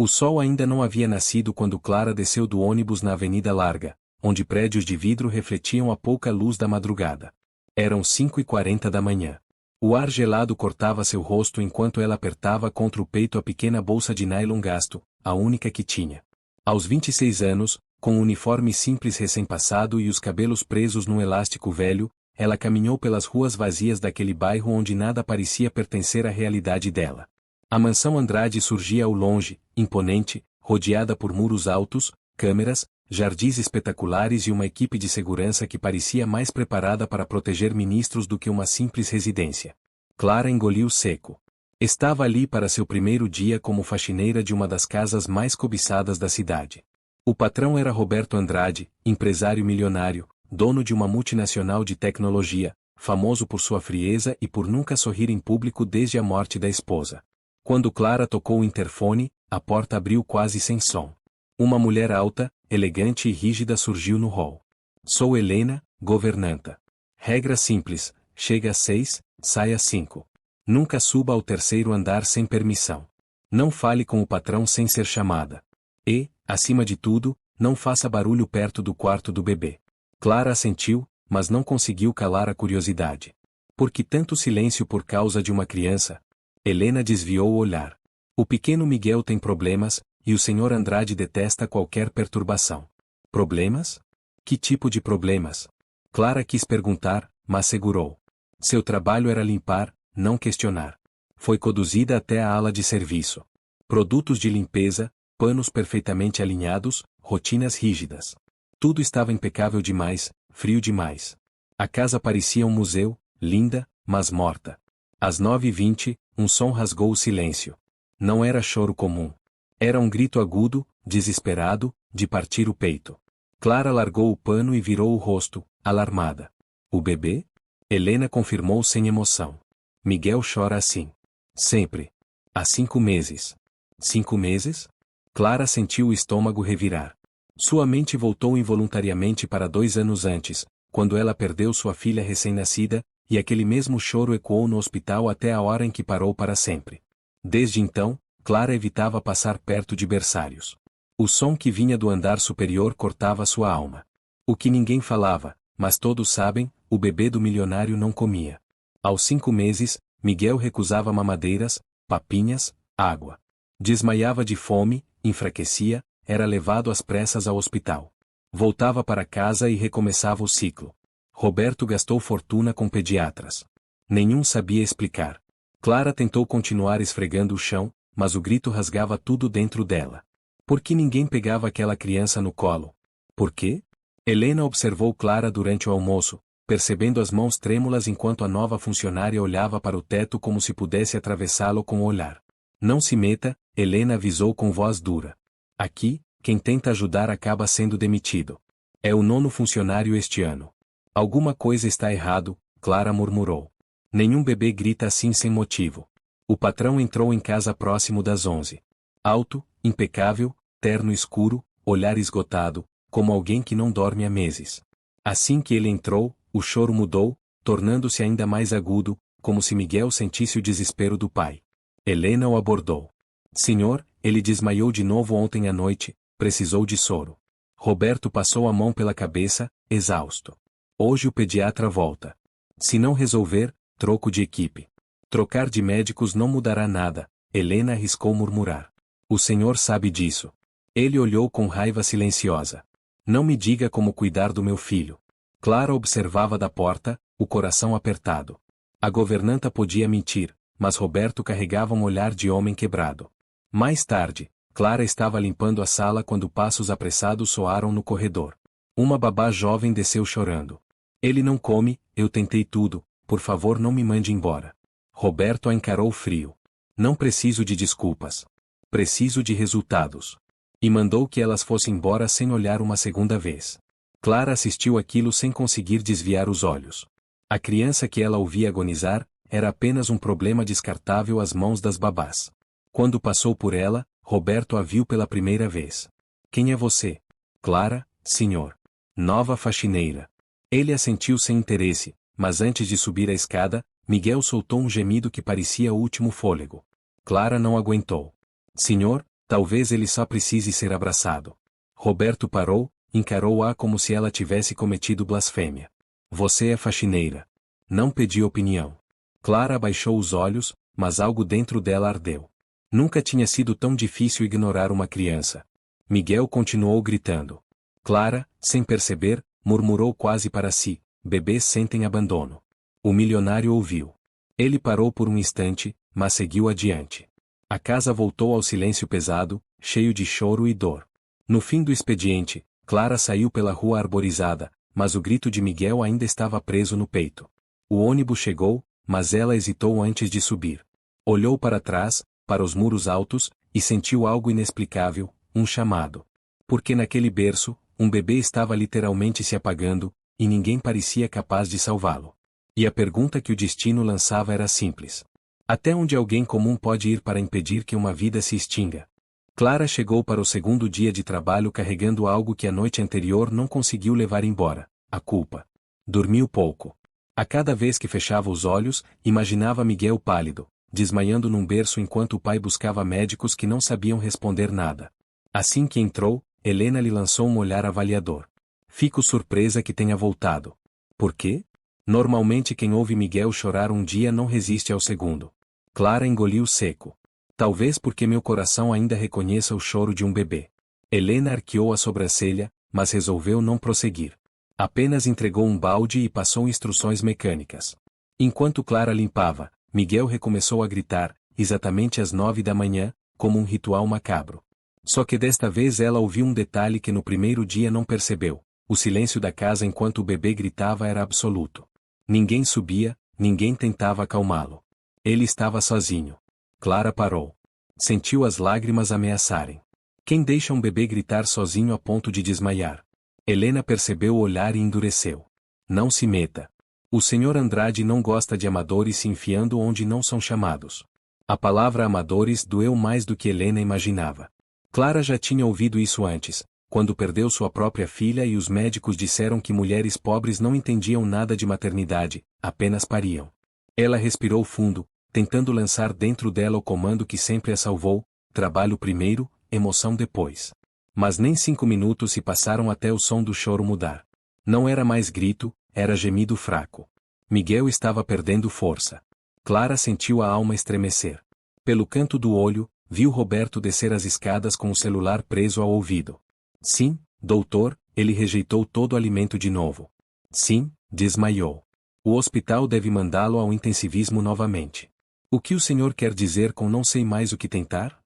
O sol ainda não havia nascido quando Clara desceu do ônibus na Avenida Larga, onde prédios de vidro refletiam a pouca luz da madrugada. Eram 5h40 da manhã. O ar gelado cortava seu rosto enquanto ela apertava contra o peito a pequena bolsa de nylon gasto, a única que tinha. Aos 26 anos, com o uniforme simples recém-passado e os cabelos presos num elástico velho, ela caminhou pelas ruas vazias daquele bairro onde nada parecia pertencer à realidade dela. A mansão Andrade surgia ao longe, imponente, rodeada por muros altos, câmeras, jardins espetaculares e uma equipe de segurança que parecia mais preparada para proteger ministros do que uma simples residência. Clara engoliu seco. Estava ali para seu primeiro dia como faxineira de uma das casas mais cobiçadas da cidade. O patrão era Roberto Andrade, empresário milionário, dono de uma multinacional de tecnologia, famoso por sua frieza e por nunca sorrir em público desde a morte da esposa. Quando Clara tocou o interfone, a porta abriu quase sem som. Uma mulher alta, elegante e rígida surgiu no hall. Sou Helena, governanta. Regra simples, chega às 6, sai às 5. Nunca suba ao terceiro andar sem permissão. Não fale com o patrão sem ser chamada. E, acima de tudo, não faça barulho perto do quarto do bebê. Clara assentiu, mas não conseguiu calar a curiosidade. Por que tanto silêncio por causa de uma criança? Helena desviou o olhar. O pequeno Miguel tem problemas, e o Sr. Andrade detesta qualquer perturbação. Problemas? Que tipo de problemas? Clara quis perguntar, mas segurou. Seu trabalho era limpar, não questionar. Foi conduzida até a ala de serviço. Produtos de limpeza, panos perfeitamente alinhados, rotinas rígidas. Tudo estava impecável demais, frio demais. A casa parecia um museu, linda, mas morta. Às 9h20, um som rasgou o silêncio. Não era choro comum. Era um grito agudo, desesperado, de partir o peito. Clara largou o pano e virou o rosto, alarmada. O bebê? Helena confirmou sem emoção. Miguel chora assim. Sempre. Há 5 meses. 5 meses? Clara sentiu o estômago revirar. Sua mente voltou involuntariamente para 2 anos antes, quando ela perdeu sua filha recém-nascida, e aquele mesmo choro ecoou no hospital até a hora em que parou para sempre. Desde então, Clara evitava passar perto de berçários. O som que vinha do andar superior cortava sua alma. O que ninguém falava, mas todos sabem, o bebê do milionário não comia. Aos 5 meses, Miguel recusava mamadeiras, papinhas, água. Desmaiava de fome, enfraquecia, era levado às pressas ao hospital. Voltava para casa e recomeçava o ciclo. Roberto gastou fortuna com pediatras. Nenhum sabia explicar. Clara tentou continuar esfregando o chão, mas o grito rasgava tudo dentro dela. Por que ninguém pegava aquela criança no colo? Por quê? Helena observou Clara durante o almoço, percebendo as mãos trêmulas enquanto a nova funcionária olhava para o teto como se pudesse atravessá-lo com o olhar. Não se meta, Helena avisou com voz dura. Aqui, quem tenta ajudar acaba sendo demitido. É o 9º funcionário este ano. Alguma coisa está errado, Clara murmurou. Nenhum bebê grita assim sem motivo. O patrão entrou em casa próximo das 11. Alto, impecável, terno escuro, olhar esgotado, como alguém que não dorme há meses. Assim que ele entrou, o choro mudou, tornando-se ainda mais agudo, como se Miguel sentisse o desespero do pai. Helena o abordou. Senhor, ele desmaiou de novo ontem à noite, precisou de soro. Roberto passou a mão pela cabeça, exausto. Hoje o pediatra volta. Se não resolver, troco de equipe. Trocar de médicos não mudará nada, Helena arriscou murmurar. O senhor sabe disso. Ele olhou com raiva silenciosa. Não me diga como cuidar do meu filho. Clara observava da porta, o coração apertado. A governanta podia mentir, mas Roberto carregava um olhar de homem quebrado. Mais tarde, Clara estava limpando a sala quando passos apressados soaram no corredor. Uma babá jovem desceu chorando. Ele não come, eu tentei tudo, por favor não me mande embora. Roberto a encarou frio. Não preciso de desculpas. Preciso de resultados. E mandou que elas fossem embora sem olhar uma segunda vez. Clara assistiu aquilo sem conseguir desviar os olhos. A criança que ela ouvia agonizar, era apenas um problema descartável às mãos das babás. Quando passou por ela, Roberto a viu pela primeira vez. Quem é você? Clara, senhor. Nova faxineira. Ele assentiu sem interesse, mas antes de subir a escada, Miguel soltou um gemido que parecia o último fôlego. Clara não aguentou. Senhor, Talvez ele só precise ser abraçado. Roberto parou, encarou-a como se ela tivesse cometido blasfêmia. Você é faxineira. Não pedi opinião. Clara abaixou os olhos, mas algo dentro dela ardeu. Nunca tinha sido tão difícil ignorar uma criança. Miguel continuou gritando. Clara, sem perceber, murmurou quase para si, bebês sentem abandono. O milionário ouviu. Ele parou por um instante, mas seguiu adiante. A casa voltou ao silêncio pesado, cheio de choro e dor. No fim do expediente, Clara saiu pela rua arborizada, mas o grito de Miguel ainda estava preso no peito. O ônibus chegou, mas ela hesitou antes de subir. Olhou para trás, para os muros altos, e sentiu algo inexplicável, um chamado. Porque naquele berço, um bebê estava literalmente se apagando, e ninguém parecia capaz de salvá-lo. E a pergunta que o destino lançava era simples. Até onde alguém comum pode ir para impedir que uma vida se extinga? Clara chegou para o segundo dia de trabalho carregando algo que a noite anterior não conseguiu levar embora, a culpa. Dormiu pouco. A cada vez que fechava os olhos, imaginava Miguel pálido, desmaiando num berço enquanto o pai buscava médicos que não sabiam responder nada. Assim que entrou, Helena lhe lançou um olhar avaliador. Fico surpresa que tenha voltado. Por quê? Normalmente quem ouve Miguel chorar um dia não resiste ao segundo. Clara engoliu seco. Talvez porque meu coração ainda reconheça o choro de um bebê. Helena arqueou a sobrancelha, mas resolveu não prosseguir. Apenas entregou um balde e passou instruções mecânicas. Enquanto Clara limpava, Miguel recomeçou a gritar, exatamente às 9 da manhã, como um ritual macabro. Só que desta vez ela ouviu um detalhe que no primeiro dia não percebeu. O silêncio da casa enquanto o bebê gritava era absoluto. Ninguém subia, ninguém tentava acalmá-lo. Ele estava sozinho. Clara parou. Sentiu as lágrimas ameaçarem. Quem deixa um bebê gritar sozinho a ponto de desmaiar? Helena percebeu o olhar e endureceu. Não se meta. O Sr. Andrade não gosta de amadores se enfiando onde não são chamados. A palavra amadores doeu mais do que Helena imaginava. Clara já tinha ouvido isso antes, quando perdeu sua própria filha e os médicos disseram que mulheres pobres não entendiam nada de maternidade, apenas pariam. Ela respirou fundo, tentando lançar dentro dela o comando que sempre a salvou: trabalho primeiro, emoção depois. Mas nem 5 minutos se passaram até o som do choro mudar. Não era mais grito, era gemido fraco. Miguel estava perdendo força. Clara sentiu a alma estremecer. Pelo canto do olho, viu Roberto descer as escadas com o celular preso ao ouvido. Sim, doutor, ele rejeitou todo o alimento de novo. Sim, desmaiou. O hospital deve mandá-lo ao intensivismo novamente. O que o senhor quer dizer com não sei mais o que tentar?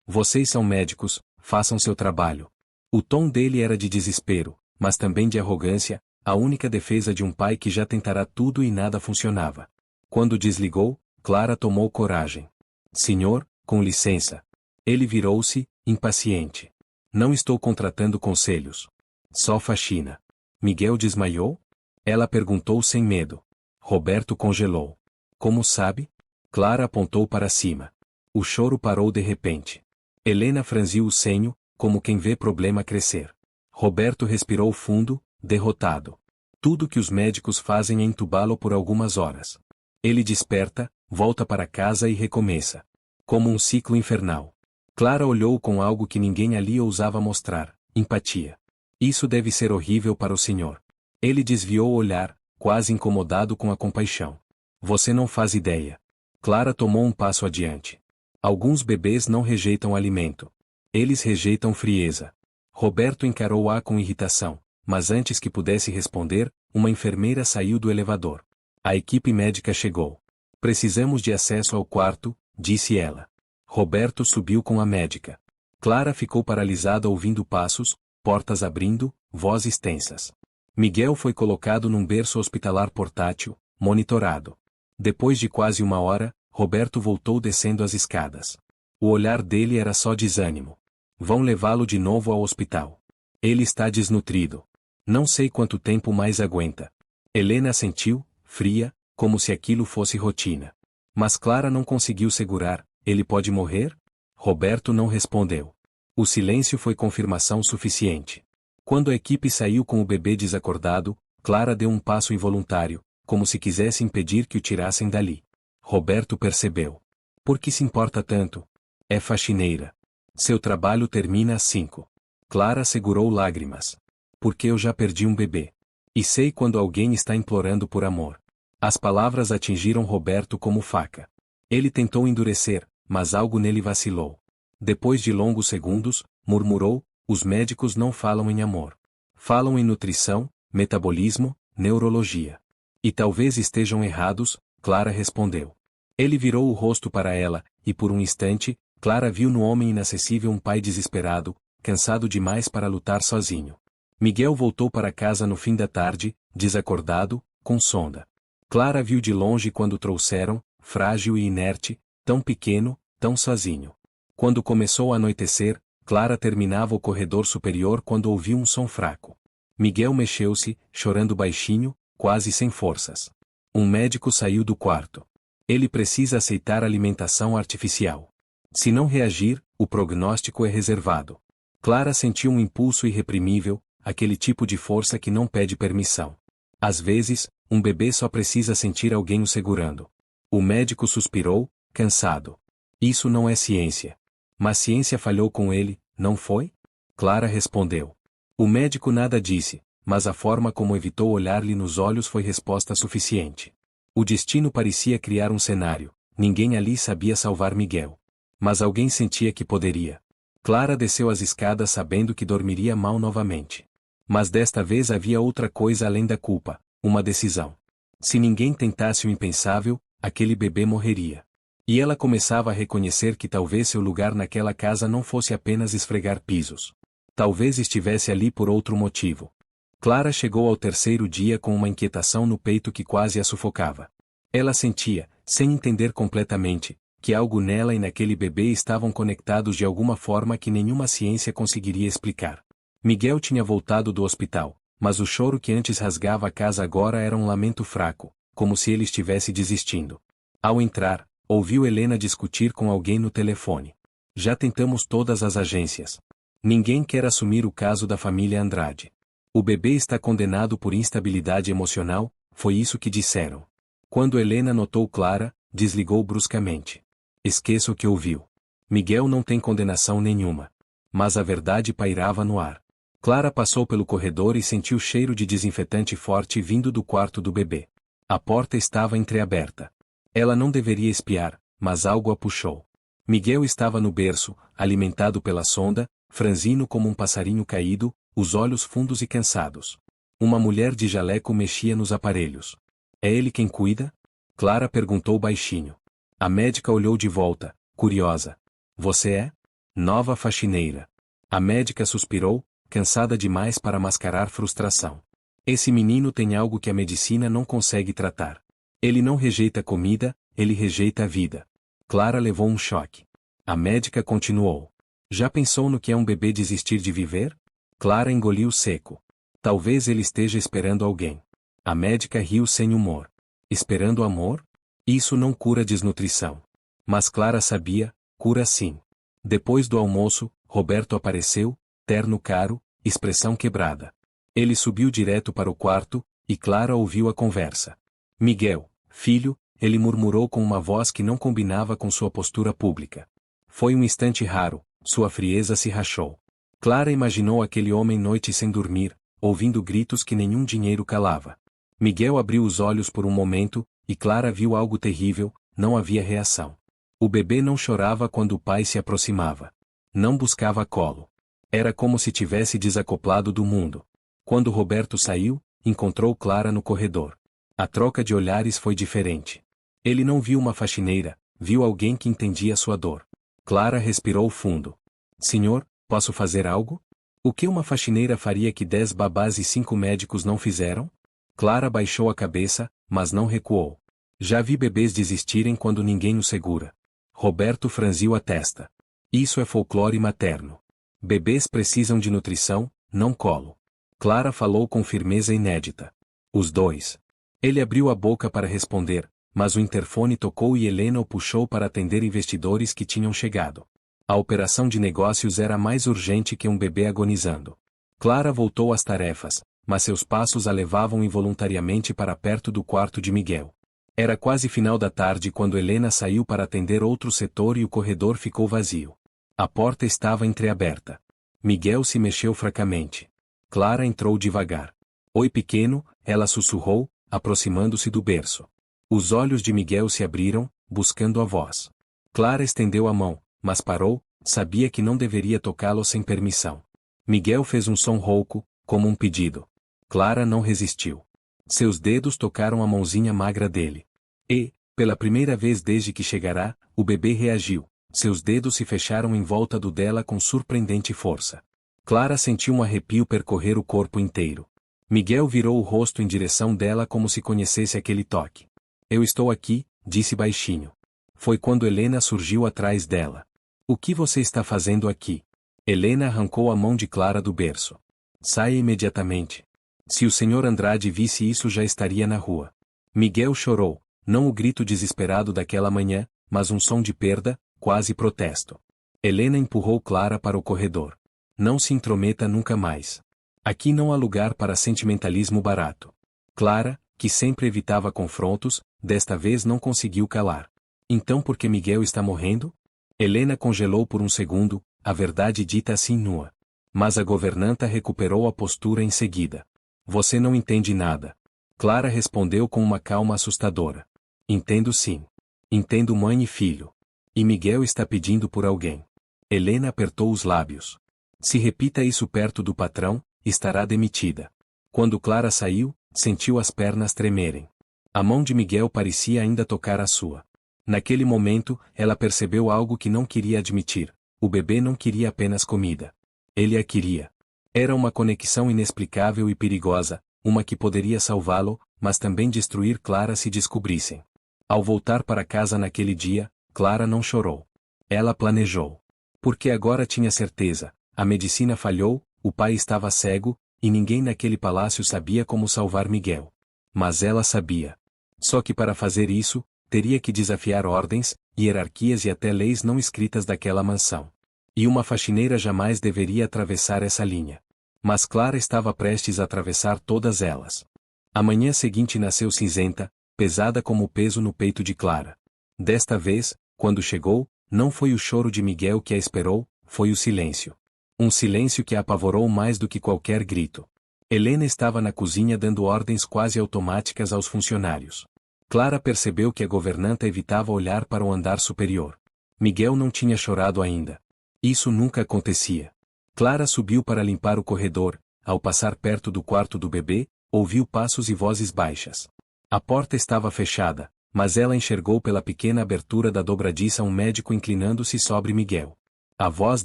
Vocês são médicos, façam seu trabalho. O tom dele era de desespero, mas também de arrogância, a única defesa de um pai que já tentará tudo e nada funcionava. Quando desligou, Clara tomou coragem. Senhor, com licença. Ele virou-se, impaciente. Não estou contratando conselhos. Só faxina. Miguel desmaiou? Ela perguntou sem medo. Roberto congelou. Como sabe? Clara apontou para cima. O choro parou de repente. Helena franziu o senho, como quem vê problema crescer. Roberto respirou fundo, derrotado. Tudo que os médicos fazem é entubá-lo por algumas horas. Ele desperta, volta para casa e recomeça. Como um ciclo infernal. Clara olhou com algo que ninguém ali ousava mostrar: empatia. Isso deve ser horrível para o senhor. Ele desviou o olhar, quase incomodado com a compaixão. Você não faz ideia. Clara tomou um passo adiante. Alguns bebês não rejeitam alimento. Eles rejeitam frieza. Roberto encarou-a com irritação, mas antes que pudesse responder, uma enfermeira saiu do elevador. A equipe médica chegou. Precisamos de acesso ao quarto, disse ela. Roberto subiu com a médica. Clara ficou paralisada ouvindo passos, portas abrindo, vozes tensas. Miguel foi colocado num berço hospitalar portátil, monitorado. Depois de quase 1 hora, Roberto voltou descendo as escadas. O olhar dele era só desânimo. Vão levá-lo de novo ao hospital. Ele está desnutrido. Não sei quanto tempo mais aguenta. Helena assentiu, fria, como se aquilo fosse rotina. Mas Clara não conseguiu segurar. Ele pode morrer? Roberto não respondeu. O silêncio foi confirmação suficiente. Quando a equipe saiu com o bebê desacordado, Clara deu um passo involuntário, como se quisesse impedir que o tirassem dali. Roberto percebeu. Por que se importa tanto? É faxineira. Seu trabalho termina às 5. Clara segurou lágrimas. Porque eu já perdi um bebê. E sei quando alguém está implorando por amor. As palavras atingiram Roberto como faca. Ele tentou endurecer, mas algo nele vacilou. Depois de longos segundos, murmurou: os médicos não falam em amor. Falam em nutrição, metabolismo, neurologia. E talvez estejam errados, Clara respondeu. Ele virou o rosto para ela, e por um instante, Clara viu no homem inacessível um pai desesperado, cansado demais para lutar sozinho. Miguel voltou para casa no fim da tarde, desacordado, com sonda. Clara viu de longe quando o trouxeram, frágil e inerte, tão pequeno, tão sozinho. Quando começou a anoitecer, Clara terminava o corredor superior quando ouviu um som fraco. Miguel mexeu-se, chorando baixinho, quase sem forças. Um médico saiu do quarto. Ele precisa aceitar alimentação artificial. Se não reagir, o prognóstico é reservado. Clara sentiu um impulso irreprimível, aquele tipo de força que não pede permissão. Às vezes, um bebê só precisa sentir alguém o segurando. O médico suspirou, cansado. Isso não é ciência. Mas ciência falhou com ele, não foi? Clara respondeu. O médico nada disse, mas a forma como evitou olhar-lhe nos olhos foi resposta suficiente. O destino parecia criar um cenário, ninguém ali sabia salvar Miguel. Mas alguém sentia que poderia. Clara desceu as escadas sabendo que dormiria mal novamente. Mas desta vez havia outra coisa além da culpa, uma decisão. Se ninguém tentasse o impensável, aquele bebê morreria. E ela começava a reconhecer que talvez seu lugar naquela casa não fosse apenas esfregar pisos. Talvez estivesse ali por outro motivo. Clara chegou ao terceiro dia com uma inquietação no peito que quase a sufocava. Ela sentia, sem entender completamente, que algo nela e naquele bebê estavam conectados de alguma forma que nenhuma ciência conseguiria explicar. Miguel tinha voltado do hospital, mas o choro que antes rasgava a casa agora era um lamento fraco, como se ele estivesse desistindo. Ao entrar, ouviu Helena discutir com alguém no telefone. Já tentamos todas as agências. Ninguém quer assumir o caso da família Andrade. O bebê está condenado por instabilidade emocional, foi isso que disseram. Quando Helena notou Clara, desligou bruscamente. Esqueça o que ouviu. Miguel não tem condenação nenhuma. Mas a verdade pairava no ar. Clara passou pelo corredor e sentiu cheiro de desinfetante forte vindo do quarto do bebê. A porta estava entreaberta. Ela não deveria espiar, mas algo a puxou. Miguel estava no berço, alimentado pela sonda, franzino como um passarinho caído, os olhos fundos e cansados. Uma mulher de jaleco mexia nos aparelhos. É ele quem cuida? Clara perguntou baixinho. A médica olhou de volta, curiosa. Você é? Nova faxineira. A médica suspirou, cansada demais para mascarar frustração. Esse menino tem algo que a medicina não consegue tratar. Ele não rejeita comida, ele rejeita a vida. Clara levou um choque. A médica continuou. Já pensou no que é um bebê desistir de viver? Clara engoliu seco. Talvez ele esteja esperando alguém. A médica riu sem humor. Esperando amor? Isso não cura desnutrição. Mas Clara sabia, cura sim. Depois do almoço, Roberto apareceu, terno caro, expressão quebrada. Ele subiu direto para o quarto, e Clara ouviu a conversa. Miguel, filho, ele murmurou com uma voz que não combinava com sua postura pública. Foi um instante raro, sua frieza se rachou. Clara imaginou aquele homem noite sem dormir, ouvindo gritos que nenhum dinheiro calava. Miguel abriu os olhos por um momento, e Clara viu algo terrível, não havia reação. O bebê não chorava quando o pai se aproximava. Não buscava colo. Era como se tivesse desacoplado do mundo. Quando Roberto saiu, encontrou Clara no corredor. A troca de olhares foi diferente. Ele não viu uma faxineira, viu alguém que entendia sua dor. Clara respirou fundo. Senhor, posso fazer algo? O que uma faxineira faria que 10 babás e 5 médicos não fizeram? Clara baixou a cabeça, mas não recuou. Já vi bebês desistirem quando ninguém os segura. Roberto franziu a testa. Isso é folclore materno. Bebês precisam de nutrição, não colo. Clara falou com firmeza inédita. Os dois. Ele abriu a boca para responder, mas o interfone tocou e Helena o puxou para atender investidores que tinham chegado. A operação de negócios era mais urgente que um bebê agonizando. Clara voltou às tarefas, mas seus passos a levavam involuntariamente para perto do quarto de Miguel. Era quase final da tarde quando Helena saiu para atender outro setor e o corredor ficou vazio. A porta estava entreaberta. Miguel se mexeu fracamente. Clara entrou devagar. Oi, pequeno, ela sussurrou, aproximando-se do berço. Os olhos de Miguel se abriram, buscando a voz. Clara estendeu a mão, mas parou, sabia que não deveria tocá-lo sem permissão. Miguel fez um som rouco, como um pedido. Clara não resistiu. Seus dedos tocaram a mãozinha magra dele. E, pela primeira vez desde que chegará, o bebê reagiu. Seus dedos se fecharam em volta do dela com surpreendente força. Clara sentiu um arrepio percorrer o corpo inteiro. Miguel virou o rosto em direção dela como se conhecesse aquele toque. Eu estou aqui, disse baixinho. Foi quando Helena surgiu atrás dela. O que você está fazendo aqui? Helena arrancou a mão de Clara do berço. Saia imediatamente. Se o Sr. Andrade visse isso já estaria na rua. Miguel chorou, não o grito desesperado daquela manhã, mas um som de perda, quase protesto. Helena empurrou Clara para o corredor. Não se intrometa nunca mais. Aqui não há lugar para sentimentalismo barato. Clara, que sempre evitava confrontos, desta vez não conseguiu calar. Então por que Miguel está morrendo? Helena congelou por um segundo, a verdade dita assim nua. Mas a governanta recuperou a postura em seguida. Você não entende nada. Clara respondeu com uma calma assustadora. Entendo sim. Entendo mãe e filho. E Miguel está pedindo por alguém. Helena apertou os lábios. Se repita isso perto do patrão, estará demitida. Quando Clara saiu, sentiu as pernas tremerem. A mão de Miguel parecia ainda tocar a sua. Naquele momento, ela percebeu algo que não queria admitir. O bebê não queria apenas comida. Ele a queria. Era uma conexão inexplicável e perigosa, uma que poderia salvá-lo, mas também destruir Clara se descobrissem. Ao voltar para casa naquele dia, Clara não chorou. Ela planejou. Porque agora tinha certeza, a medicina falhou, o pai estava cego, e ninguém naquele palácio sabia como salvar Miguel. Mas ela sabia. Só que para fazer isso, teria que desafiar ordens, hierarquias e até leis não escritas daquela mansão. E uma faxineira jamais deveria atravessar essa linha. Mas Clara estava prestes a atravessar todas elas. A manhã seguinte nasceu cinzenta, pesada como o peso no peito de Clara. Desta vez, quando chegou, não foi o choro de Miguel que a esperou, foi o silêncio. Um silêncio que a apavorou mais do que qualquer grito. Helena estava na cozinha dando ordens quase automáticas aos funcionários. Clara percebeu que a governanta evitava olhar para o andar superior. Miguel não tinha chorado ainda. Isso nunca acontecia. Clara subiu para limpar o corredor, ao passar perto do quarto do bebê, ouviu passos e vozes baixas. A porta estava fechada, mas ela enxergou pela pequena abertura da dobradiça um médico inclinando-se sobre Miguel. A voz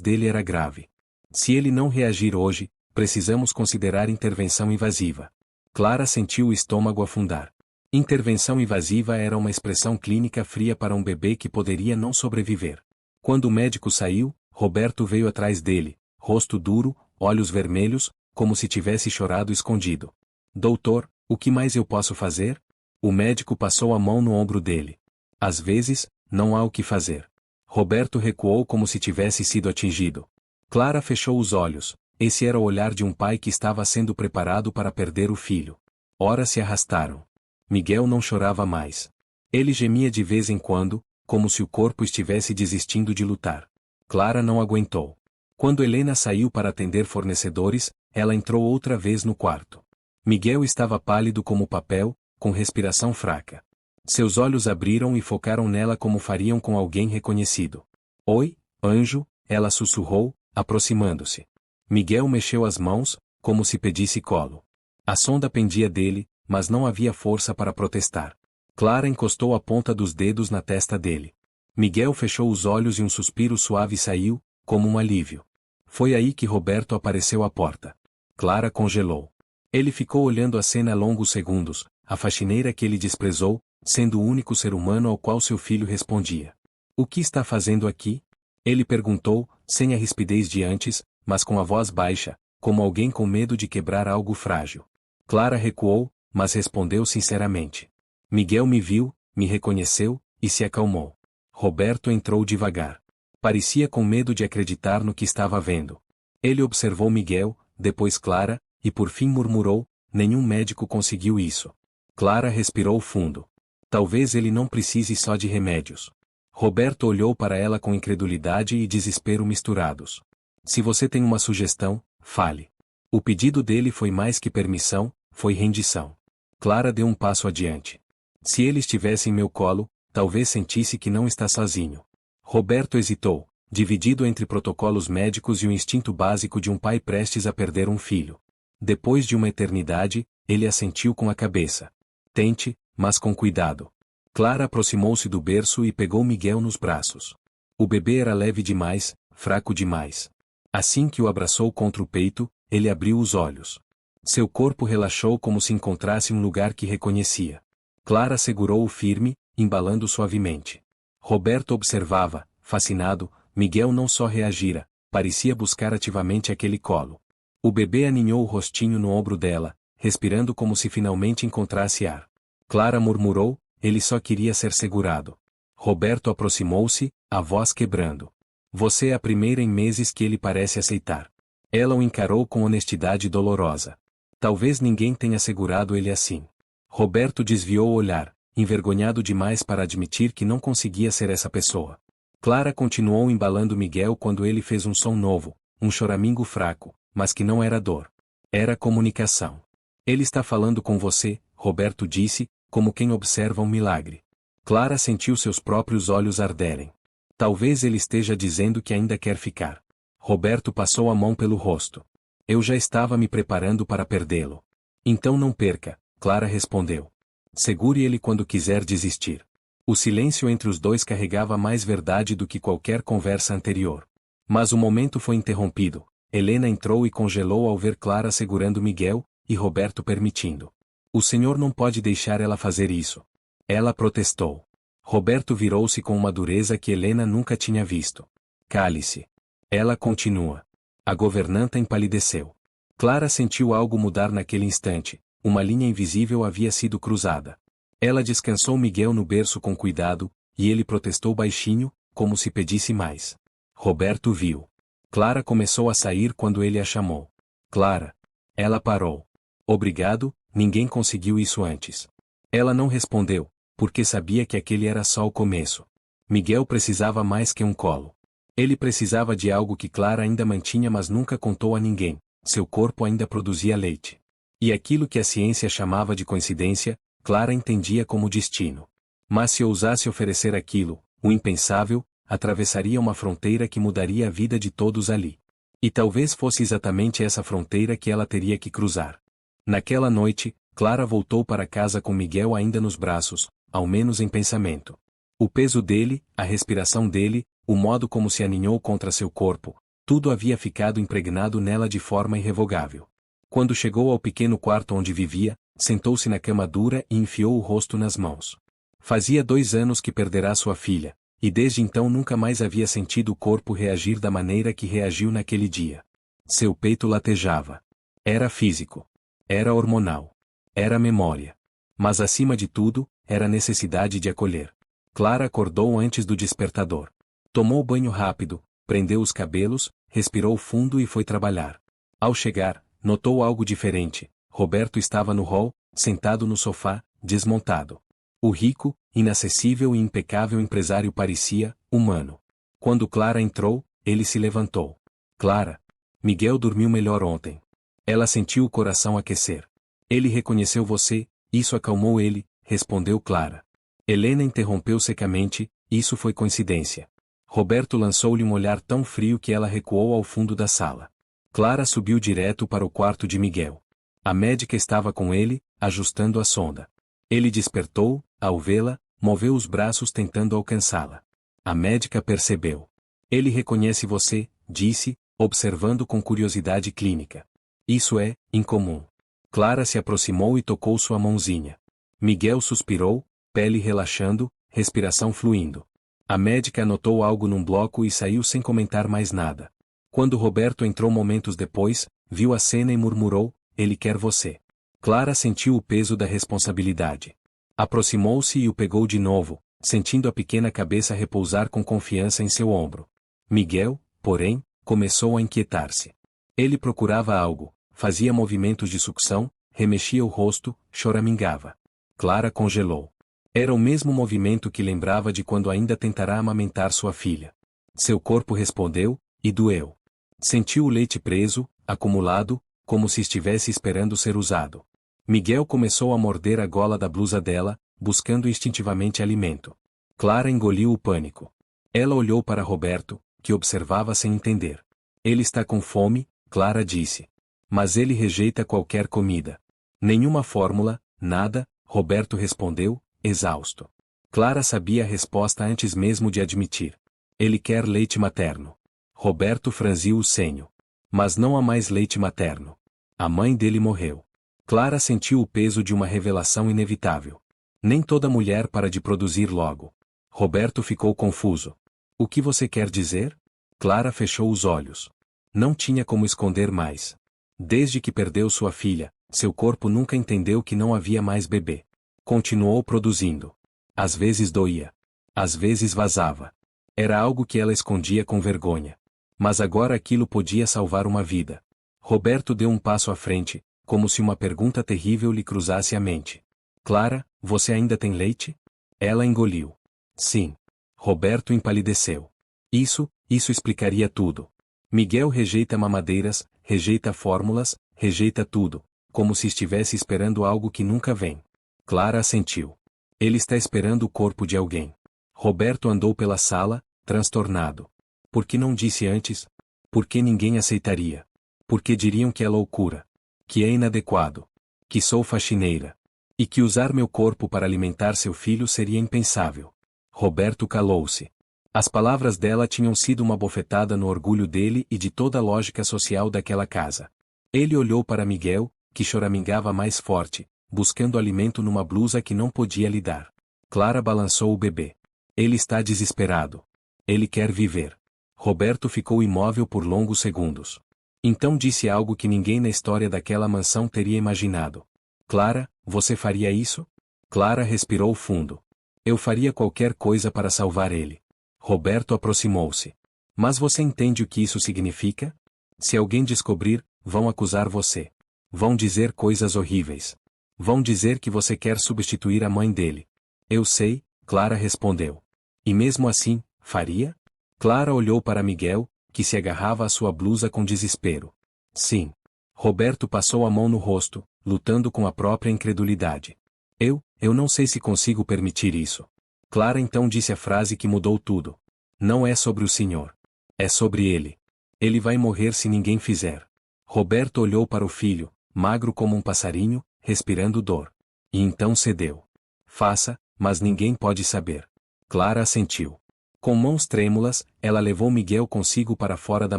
dele era grave. Se ele não reagir hoje, precisamos considerar intervenção invasiva. Clara sentiu o estômago afundar. Intervenção invasiva era uma expressão clínica fria para um bebê que poderia não sobreviver. Quando o médico saiu, Roberto veio atrás dele, rosto duro, olhos vermelhos, como se tivesse chorado escondido. Doutor, o que mais eu posso fazer? O médico passou a mão no ombro dele. Às vezes, não há o que fazer. Roberto recuou como se tivesse sido atingido. Clara fechou os olhos. Esse era o olhar de um pai que estava sendo preparado para perder o filho. Horas se arrastaram. Miguel não chorava mais. Ele gemia de vez em quando, como se o corpo estivesse desistindo de lutar. Clara não aguentou. Quando Helena saiu para atender fornecedores, ela entrou outra vez no quarto. Miguel estava pálido como papel, com respiração fraca. Seus olhos abriram e focaram nela como fariam com alguém reconhecido. Oi, anjo, ela sussurrou, aproximando-se. Miguel mexeu as mãos, como se pedisse colo. A sonda pendia dele, mas não havia força para protestar. Clara encostou a ponta dos dedos na testa dele. Miguel fechou os olhos e um suspiro suave saiu, como um alívio. Foi aí que Roberto apareceu à porta. Clara congelou. Ele ficou olhando a cena longos segundos, a faxineira que ele desprezou, sendo o único ser humano ao qual seu filho respondia. O que está fazendo aqui? Ele perguntou, sem a rispidez de antes, mas com a voz baixa, como alguém com medo de quebrar algo frágil. Clara recuou, mas respondeu sinceramente. Miguel me viu, me reconheceu, e se acalmou. Roberto entrou devagar. Parecia com medo de acreditar no que estava vendo. Ele observou Miguel, depois Clara, e por fim murmurou, nenhum médico conseguiu isso. Clara respirou fundo. Talvez ele não precise só de remédios. Roberto olhou para ela com incredulidade e desespero misturados. Se você tem uma sugestão, fale. O pedido dele foi mais que permissão, foi rendição. Clara deu um passo adiante. Se ele estivesse em meu colo, talvez sentisse que não está sozinho. Roberto hesitou, dividido entre protocolos médicos e o instinto básico de um pai prestes a perder um filho. Depois de uma eternidade, ele assentiu com a cabeça. Tente, mas com cuidado. Clara aproximou-se do berço e pegou Miguel nos braços. O bebê era leve demais, fraco demais. Assim que o abraçou contra o peito, ele abriu os olhos. Seu corpo relaxou como se encontrasse um lugar que reconhecia. Clara segurou-o firme, embalando suavemente. Roberto observava, fascinado. Miguel não só reagira, parecia buscar ativamente aquele colo. O bebê aninhou o rostinho no ombro dela, respirando como se finalmente encontrasse ar. Clara murmurou, ele só queria ser segurado. Roberto aproximou-se, a voz quebrando. Você é a primeira em meses que ele parece aceitar. Ela o encarou com honestidade dolorosa. Talvez ninguém tenha segurado ele assim. Roberto desviou o olhar, envergonhado demais para admitir que não conseguia ser essa pessoa. Clara continuou embalando Miguel quando ele fez um som novo, um choramingo fraco, mas que não era dor. Era comunicação. Ele está falando com você, Roberto disse, como quem observa um milagre. Clara sentiu seus próprios olhos arderem. Talvez ele esteja dizendo que ainda quer ficar. Roberto passou a mão pelo rosto. Eu já estava me preparando para perdê-lo. Então não perca, Clara respondeu. Segure ele quando quiser desistir. O silêncio entre os dois carregava mais verdade do que qualquer conversa anterior. Mas o momento foi interrompido. Helena entrou e congelou ao ver Clara segurando Miguel, e Roberto permitindo. O senhor não pode deixar ela fazer isso. Ela protestou. Roberto virou-se com uma dureza que Helena nunca tinha visto. Cale-se. Ela continua. A governanta empalideceu. Clara sentiu algo mudar naquele instante. Uma linha invisível havia sido cruzada. Ela descansou Miguel no berço com cuidado, e ele protestou baixinho, como se pedisse mais. Roberto viu. Clara começou a sair quando ele a chamou. Clara. Ela parou. Obrigado, ninguém conseguiu isso antes. Ela não respondeu, porque sabia que aquele era só o começo. Miguel precisava mais que um colo. Ele precisava de algo que Clara ainda mantinha mas nunca contou a ninguém. Seu corpo ainda produzia leite. E aquilo que a ciência chamava de coincidência, Clara entendia como destino. Mas se ousasse oferecer aquilo, o impensável, atravessaria uma fronteira que mudaria a vida de todos ali. E talvez fosse exatamente essa fronteira que ela teria que cruzar. Naquela noite, Clara voltou para casa com Miguel ainda nos braços, ao menos em pensamento. O peso dele, a respiração dele, o modo como se aninhou contra seu corpo, tudo havia ficado impregnado nela de forma irrevogável. Quando chegou ao pequeno quarto onde vivia, sentou-se na cama dura e enfiou o rosto nas mãos. Fazia 2 anos que perdera sua filha, e desde então nunca mais havia sentido o corpo reagir da maneira que reagiu naquele dia. Seu peito latejava. Era físico. Era hormonal. Era memória. Mas acima de tudo, era necessidade de acolher. Clara acordou antes do despertador. Tomou banho rápido, prendeu os cabelos, respirou fundo e foi trabalhar. Ao chegar, notou algo diferente. Roberto estava no hall, sentado no sofá, desmontado. O rico, inacessível e impecável empresário parecia humano. Quando Clara entrou, ele se levantou. Clara. Miguel dormiu melhor ontem. Ela sentiu o coração aquecer. Ele reconheceu você, isso acalmou ele, respondeu Clara. Helena interrompeu secamente, isso foi coincidência. Roberto lançou-lhe um olhar tão frio que ela recuou ao fundo da sala. Clara subiu direto para o quarto de Miguel. A médica estava com ele, ajustando a sonda. Ele despertou, ao vê-la, moveu os braços tentando alcançá-la. A médica percebeu. Ele reconhece você, disse, observando com curiosidade clínica. Isso é, incomum. Clara se aproximou e tocou sua mãozinha. Miguel suspirou, pele relaxando, respiração fluindo. A médica anotou algo num bloco e saiu sem comentar mais nada. Quando Roberto entrou momentos depois, viu a cena e murmurou, ele quer você. Clara sentiu o peso da responsabilidade. Aproximou-se e o pegou de novo, sentindo a pequena cabeça repousar com confiança em seu ombro. Miguel, porém, começou a inquietar-se. Ele procurava algo, fazia movimentos de sucção, remexia o rosto, choramingava. Clara congelou. Era o mesmo movimento que lembrava de quando ainda tentará amamentar sua filha. Seu corpo respondeu, e doeu. Sentiu o leite preso, acumulado, como se estivesse esperando ser usado. Miguel começou a morder a gola da blusa dela, buscando instintivamente alimento. Clara engoliu o pânico. Ela olhou para Roberto, que observava sem entender. Ele está com fome, Clara disse. Mas ele rejeita qualquer comida. Nenhuma fórmula, nada, Roberto respondeu, exausto. Clara sabia a resposta antes mesmo de admitir. Ele quer leite materno. Roberto franziu o senho. Mas não há mais leite materno. A mãe dele morreu. Clara sentiu o peso de uma revelação inevitável. Nem toda mulher para de produzir logo. Roberto ficou confuso. O que você quer dizer? Clara fechou os olhos. Não tinha como esconder mais. Desde que perdeu sua filha, seu corpo nunca entendeu que não havia mais bebê. Continuou produzindo. Às vezes doía. Às vezes vazava. Era algo que ela escondia com vergonha. Mas agora aquilo podia salvar uma vida. Roberto deu um passo à frente, como se uma pergunta terrível lhe cruzasse a mente. Clara, você ainda tem leite? Ela engoliu. Sim. Roberto empalideceu. Isso explicaria tudo. Miguel rejeita mamadeiras, rejeita fórmulas, rejeita tudo, como se estivesse esperando algo que nunca vem. Clara assentiu. Ele está esperando o corpo de alguém. Roberto andou pela sala, transtornado. Por que não disse antes? Por que ninguém aceitaria? Porque diriam que é loucura. Que é inadequado. Que sou faxineira. E que usar meu corpo para alimentar seu filho seria impensável. Roberto calou-se. As palavras dela tinham sido uma bofetada no orgulho dele e de toda a lógica social daquela casa. Ele olhou para Miguel, que choramingava mais forte, buscando alimento numa blusa que não podia lhe dar. Clara balançou o bebê. Ele está desesperado. Ele quer viver. Roberto ficou imóvel por longos segundos. Então disse algo que ninguém na história daquela mansão teria imaginado. Clara, você faria isso? Clara respirou fundo. Eu faria qualquer coisa para salvar ele. Roberto aproximou-se. Mas você entende o que isso significa? Se alguém descobrir, vão acusar você. Vão dizer coisas horríveis. Vão dizer que você quer substituir a mãe dele. Eu sei, Clara respondeu. E mesmo assim, faria? Clara olhou para Miguel, que se agarrava à sua blusa com desespero. Sim. Roberto passou a mão no rosto, lutando com a própria incredulidade. Eu não sei se consigo permitir isso. Clara então disse a frase que mudou tudo. Não é sobre o senhor. É sobre ele. Ele vai morrer se ninguém fizer. Roberto olhou para o filho, magro como um passarinho, respirando dor. E então cedeu. Faça, mas ninguém pode saber. Clara assentiu. Com mãos trêmulas, ela levou Miguel consigo para fora da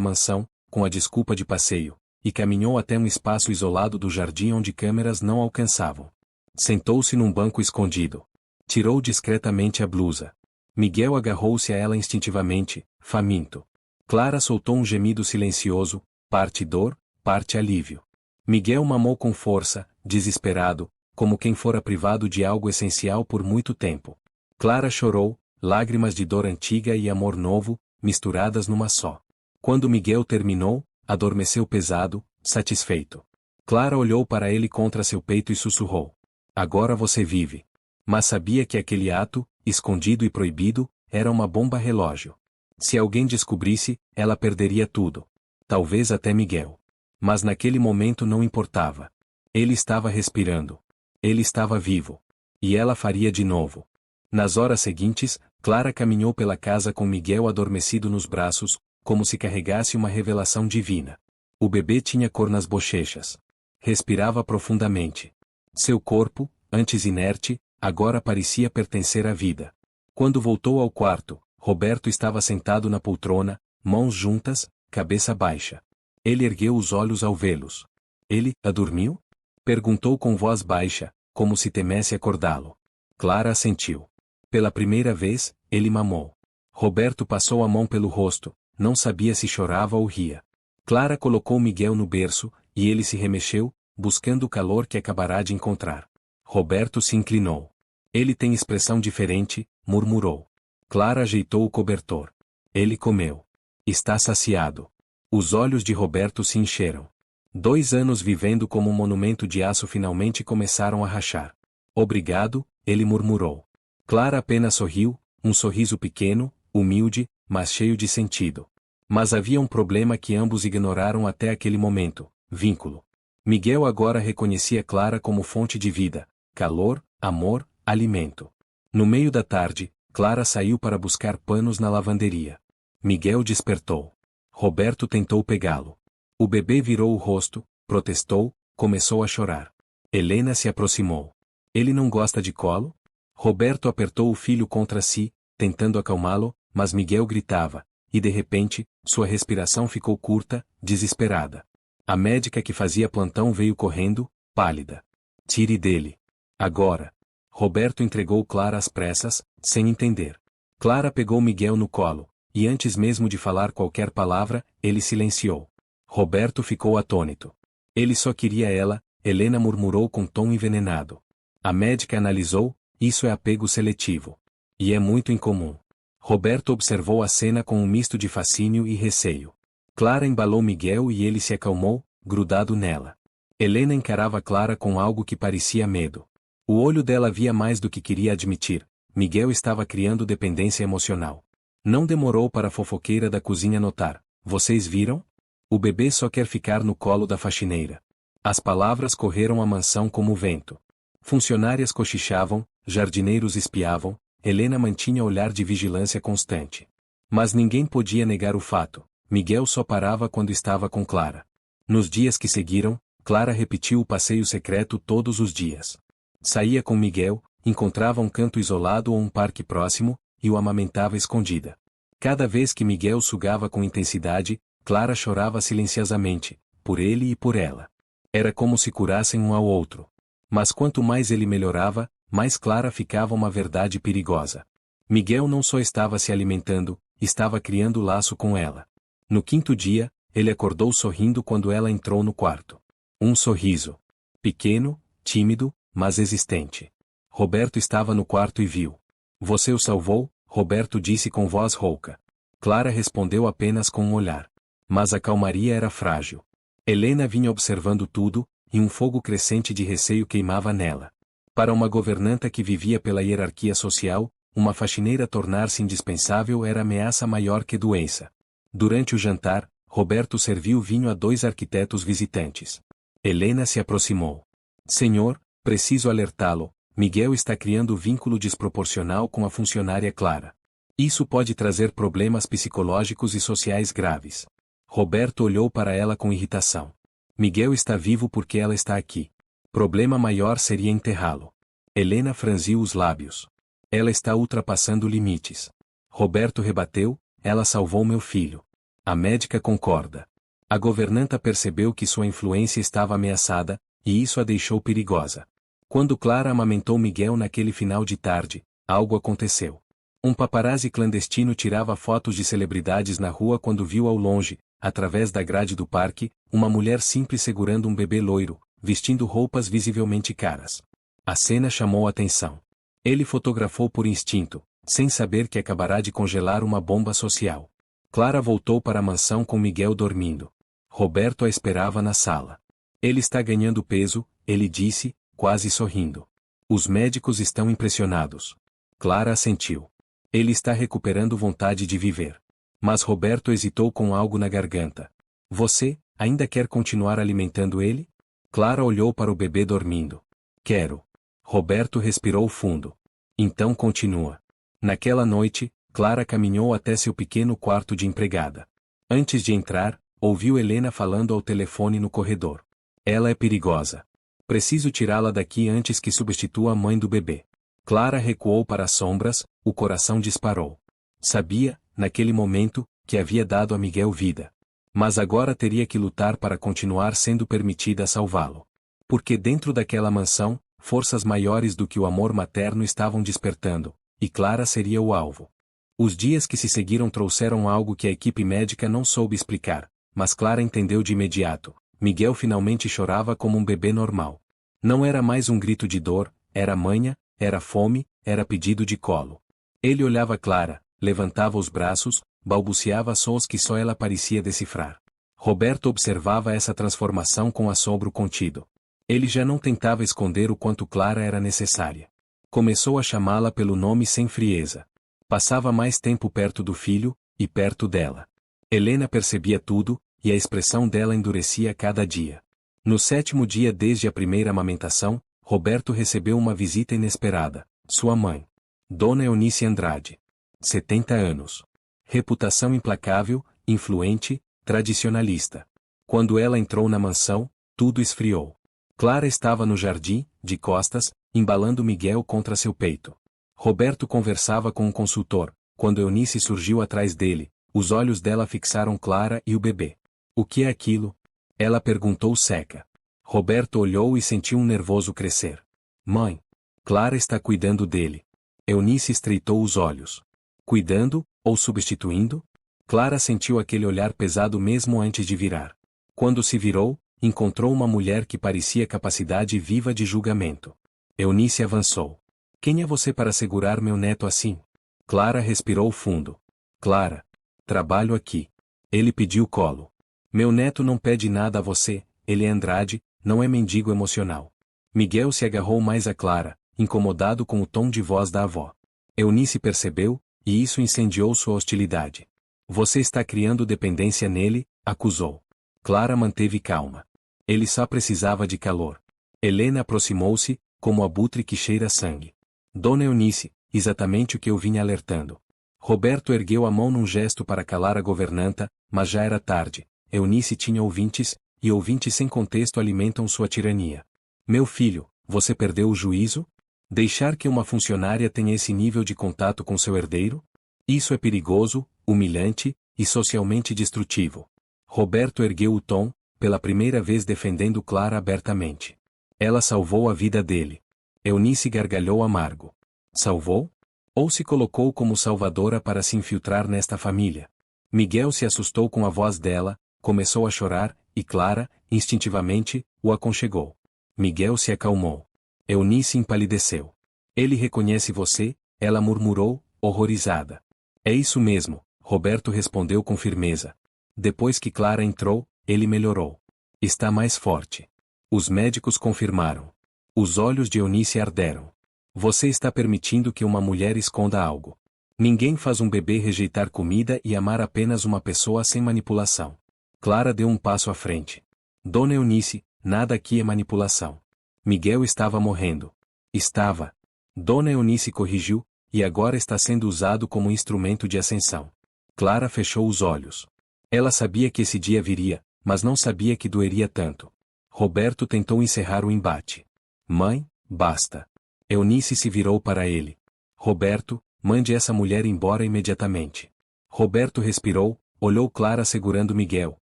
mansão, com a desculpa de passeio, e caminhou até um espaço isolado do jardim onde câmeras não alcançavam. Sentou-se num banco escondido. Tirou discretamente a blusa. Miguel agarrou-se a ela instintivamente, faminto. Clara soltou um gemido silencioso, parte dor, parte alívio. Miguel mamou com força, desesperado, como quem fora privado de algo essencial por muito tempo. Clara chorou, lágrimas de dor antiga e amor novo, misturadas numa só. Quando Miguel terminou, adormeceu pesado, satisfeito. Clara olhou para ele contra seu peito e sussurrou. Agora você vive. Mas sabia que aquele ato, escondido e proibido, era uma bomba relógio. Se alguém descobrisse, ela perderia tudo. Talvez até Miguel. Mas naquele momento não importava. Ele estava respirando. Ele estava vivo. E ela faria de novo. Nas horas seguintes, Clara caminhou pela casa com Miguel adormecido nos braços, como se carregasse uma revelação divina. O bebê tinha cor nas bochechas. Respirava profundamente. Seu corpo, antes inerte, agora parecia pertencer à vida. Quando voltou ao quarto, Roberto estava sentado na poltrona, mãos juntas, cabeça baixa. Ele ergueu os olhos ao vê-los. Ele, dormiu? Perguntou com voz baixa, como se temesse acordá-lo. Clara assentiu. Pela primeira vez, ele mamou. Roberto passou a mão pelo rosto, não sabia se chorava ou ria. Clara colocou Miguel no berço, e ele se remexeu, buscando o calor que acabará de encontrar. Roberto se inclinou. Ele tem expressão diferente, murmurou. Clara ajeitou o cobertor. Ele comeu. Está saciado. Os olhos de Roberto se encheram. 2 anos vivendo como um monumento de aço finalmente começaram a rachar. Obrigado, ele murmurou. Clara apenas sorriu, um sorriso pequeno, humilde, mas cheio de sentido. Mas havia um problema que ambos ignoraram até aquele momento: vínculo. Miguel agora reconhecia Clara como fonte de vida, calor, amor, alimento. No meio da tarde, Clara saiu para buscar panos na lavanderia. Miguel despertou. Roberto tentou pegá-lo. O bebê virou o rosto, protestou, começou a chorar. Helena se aproximou. Ele não gosta de colo? Roberto apertou o filho contra si, tentando acalmá-lo, mas Miguel gritava, e de repente, sua respiração ficou curta, desesperada. A médica que fazia plantão veio correndo, pálida. Tire dele. Agora. Roberto entregou Clara às pressas, sem entender. Clara pegou Miguel no colo, e antes mesmo de falar qualquer palavra, ele silenciou. Roberto ficou atônito. Ele só queria ela, Helena murmurou com tom envenenado. A médica analisou: isso é apego seletivo. E é muito incomum. Roberto observou a cena com um misto de fascínio e receio. Clara embalou Miguel e ele se acalmou, grudado nela. Helena encarava Clara com algo que parecia medo. O olho dela via mais do que queria admitir: Miguel estava criando dependência emocional. Não demorou para a fofoqueira da cozinha notar: vocês viram? O bebê só quer ficar no colo da faxineira. As palavras correram a mansão como o vento. Funcionárias cochichavam, jardineiros espiavam, Helena mantinha olhar de vigilância constante. Mas ninguém podia negar o fato: Miguel só parava quando estava com Clara. Nos dias que seguiram, Clara repetiu o passeio secreto todos os dias. Saía com Miguel, encontrava um canto isolado ou um parque próximo, e o amamentava escondida. Cada vez que Miguel sugava com intensidade, Clara chorava silenciosamente, por ele e por ela. Era como se curassem um ao outro. Mas quanto mais ele melhorava, mais clara ficava uma verdade perigosa. Miguel não só estava se alimentando, estava criando laço com ela. No quinto dia, ele acordou sorrindo quando ela entrou no quarto. Um sorriso. Pequeno, tímido, mas existente. Roberto estava no quarto e viu. Você o salvou? Roberto disse com voz rouca. Clara respondeu apenas com um olhar. Mas a calmaria era frágil. Helena vinha observando tudo, e um fogo crescente de receio queimava nela. Para uma governanta que vivia pela hierarquia social, uma faxineira tornar-se indispensável era ameaça maior que doença. Durante o jantar, Roberto serviu vinho a 2 arquitetos visitantes. Helena se aproximou. Senhor, preciso alertá-lo, Miguel está criando vínculo desproporcional com a funcionária Clara. Isso pode trazer problemas psicológicos e sociais graves. Roberto olhou para ela com irritação. Miguel está vivo porque ela está aqui. Problema maior seria enterrá-lo. Helena franziu os lábios. Ela está ultrapassando limites. Roberto rebateu: ela salvou meu filho. A médica concorda. A governanta percebeu que sua influência estava ameaçada, e isso a deixou perigosa. Quando Clara amamentou Miguel naquele final de tarde, algo aconteceu. Um paparazzi clandestino tirava fotos de celebridades na rua quando viu ao longe, através da grade do parque, uma mulher simples segurando um bebê loiro, vestindo roupas visivelmente caras. A cena chamou a atenção. Ele fotografou por instinto, sem saber que acabará de congelar uma bomba social. Clara voltou para a mansão com Miguel dormindo. Roberto a esperava na sala. Ele está ganhando peso, ele disse, quase sorrindo. Os médicos estão impressionados. Clara assentiu. Ele está recuperando vontade de viver. Mas Roberto hesitou com algo na garganta. Você, ainda quer continuar alimentando ele? Clara olhou para o bebê dormindo. Quero. Roberto respirou fundo. Então continua. Naquela noite, Clara caminhou até seu pequeno quarto de empregada. Antes de entrar, ouviu Helena falando ao telefone no corredor. Ela é perigosa. Preciso tirá-la daqui antes que substitua a mãe do bebê. Clara recuou para as sombras, o coração disparou. Sabia, naquele momento, que havia dado a Miguel vida. Mas agora teria que lutar para continuar sendo permitida salvá-lo. Porque dentro daquela mansão, forças maiores do que o amor materno estavam despertando, e Clara seria o alvo. Os dias que se seguiram trouxeram algo que a equipe médica não soube explicar, mas Clara entendeu de imediato. Miguel finalmente chorava como um bebê normal. Não era mais um grito de dor, era manha, era fome, era pedido de colo. Ele olhava Clara, levantava os braços, balbuciava sons que só ela parecia decifrar. Roberto observava essa transformação com assombro contido. Ele já não tentava esconder o quanto Clara era necessária. Começou a chamá-la pelo nome sem frieza. Passava mais tempo perto do filho, e perto dela. Helena percebia tudo, e a expressão dela endurecia cada dia. No 7º dia desde a primeira amamentação, Roberto recebeu uma visita inesperada. Sua mãe. Dona Eunice Andrade. 70 anos. Reputação implacável, influente, tradicionalista. Quando ela entrou na mansão, tudo esfriou. Clara estava no jardim, de costas, embalando Miguel contra seu peito. Roberto conversava com um consultor. Quando Eunice surgiu atrás dele, os olhos dela fixaram Clara e o bebê. O que é aquilo? Ela perguntou seca. Roberto olhou e sentiu um nervoso crescer. Mãe. Clara está cuidando dele. Eunice estreitou os olhos. Cuidando, ou substituindo? Clara sentiu aquele olhar pesado mesmo antes de virar. Quando se virou, encontrou uma mulher que parecia capacidade viva de julgamento. Eunice avançou. Quem é você para segurar meu neto assim? Clara respirou fundo. Clara. Trabalho aqui. Ele pediu colo. Meu neto não pede nada a você, ele é Andrade, não é mendigo emocional. Miguel se agarrou mais a Clara, incomodado com o tom de voz da avó. Eunice percebeu, e isso incendiou sua hostilidade. Você está criando dependência nele, acusou. Clara manteve calma. Ele só precisava de calor. Helena aproximou-se, como abutre que cheira sangue. Dona Eunice, exatamente o que eu vinha alertando. Roberto ergueu a mão num gesto para calar a governanta, mas já era tarde. Eunice tinha ouvintes, e ouvintes sem contexto alimentam sua tirania. Meu filho, você perdeu o juízo? Deixar que uma funcionária tenha esse nível de contato com seu herdeiro? Isso é perigoso, humilhante, e socialmente destrutivo. Roberto ergueu o tom, pela primeira vez defendendo Clara abertamente. Ela salvou a vida dele. Eunice gargalhou amargo. Salvou? Ou se colocou como salvadora para se infiltrar nesta família? Miguel se assustou com a voz dela, começou a chorar, e Clara, instintivamente, o aconchegou. Miguel se acalmou. Eunice empalideceu. Ele reconhece você, ela murmurou, horrorizada. É isso mesmo, Roberto respondeu com firmeza. Depois que Clara entrou, ele melhorou. Está mais forte. Os médicos confirmaram. Os olhos de Eunice arderam. Você está permitindo que uma mulher esconda algo. Ninguém faz um bebê rejeitar comida e amar apenas uma pessoa sem manipulação. Clara deu um passo à frente. Dona Eunice, nada aqui é manipulação. Miguel estava morrendo. Estava. Dona Eunice corrigiu, e agora está sendo usado como instrumento de ascensão. Clara fechou os olhos. Ela sabia que esse dia viria, mas não sabia que doeria tanto. Roberto tentou encerrar o embate. Mãe, basta. Eunice se virou para ele. Roberto, mande essa mulher embora imediatamente. Roberto respirou, olhou Clara segurando Miguel,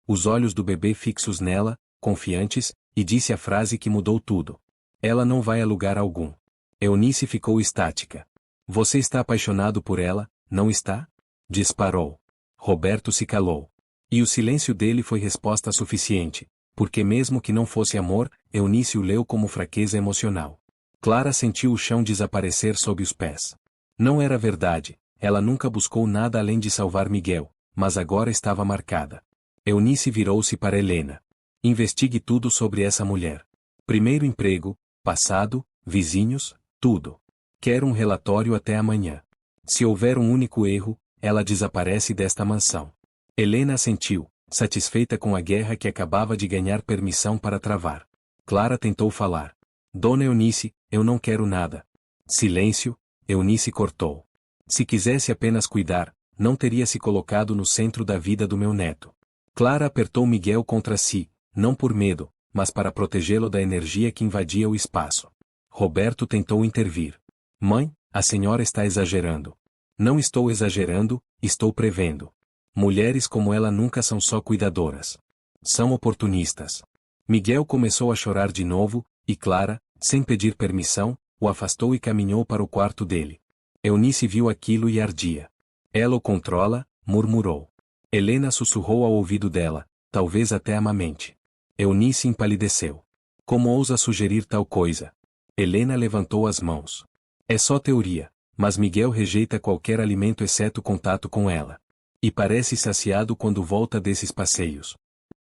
os olhos do bebê fixos nela, confiantes, e disse a frase que mudou tudo. Ela não vai a lugar algum. Eunice ficou estática. Você está apaixonado por ela, não está? Disparou. Roberto se calou. E o silêncio dele foi resposta suficiente, porque mesmo que não fosse amor, Eunice o leu como fraqueza emocional. Clara sentiu o chão desaparecer sob os pés. Não era verdade, ela nunca buscou nada além de salvar Miguel, mas agora estava marcada. Eunice virou-se para Helena. Investigue tudo sobre essa mulher. Primeiro emprego, passado, vizinhos, tudo. Quero um relatório até amanhã. Se houver um único erro, ela desaparece desta mansão. Helena assentiu, satisfeita com a guerra que acabava de ganhar permissão para travar. Clara tentou falar. Dona Eunice, eu não quero nada. Silêncio, Eunice cortou. Se quisesse apenas cuidar, não teria se colocado no centro da vida do meu neto. Clara apertou Miguel contra si, não por medo, mas para protegê-lo da energia que invadia o espaço. Roberto tentou intervir. Mãe, a senhora está exagerando. Não estou exagerando, estou prevendo. Mulheres como ela nunca são só cuidadoras. São oportunistas. Miguel começou a chorar de novo, e Clara, sem pedir permissão, o afastou e caminhou para o quarto dele. Eunice viu aquilo e ardia. Ela o controla, murmurou. Helena sussurrou ao ouvido dela, talvez até amamente. Eunice empalideceu. Como ousa sugerir tal coisa? Helena levantou as mãos. É só teoria, mas Miguel rejeita qualquer alimento exceto contato com ela. E parece saciado quando volta desses passeios.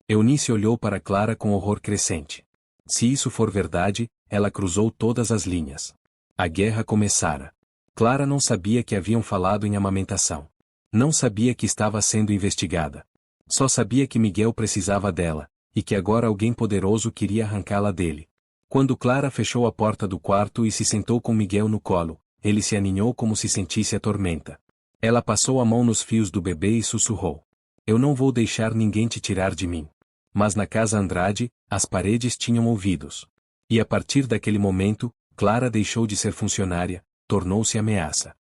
Eunice olhou para Clara com horror crescente. Se isso for verdade, ela cruzou todas as linhas. A guerra começara. Clara não sabia que haviam falado em amamentação. Não sabia que estava sendo investigada. Só sabia que Miguel precisava dela, e que agora alguém poderoso queria arrancá-la dele. Quando Clara fechou a porta do quarto e se sentou com Miguel no colo, ele se aninhou como se sentisse a tormenta. Ela passou a mão nos fios do bebê e sussurrou: "Eu não vou deixar ninguém te tirar de mim." Mas na casa Andrade, as paredes tinham ouvidos. E a partir daquele momento, Clara deixou de ser funcionária, tornou-se ameaça.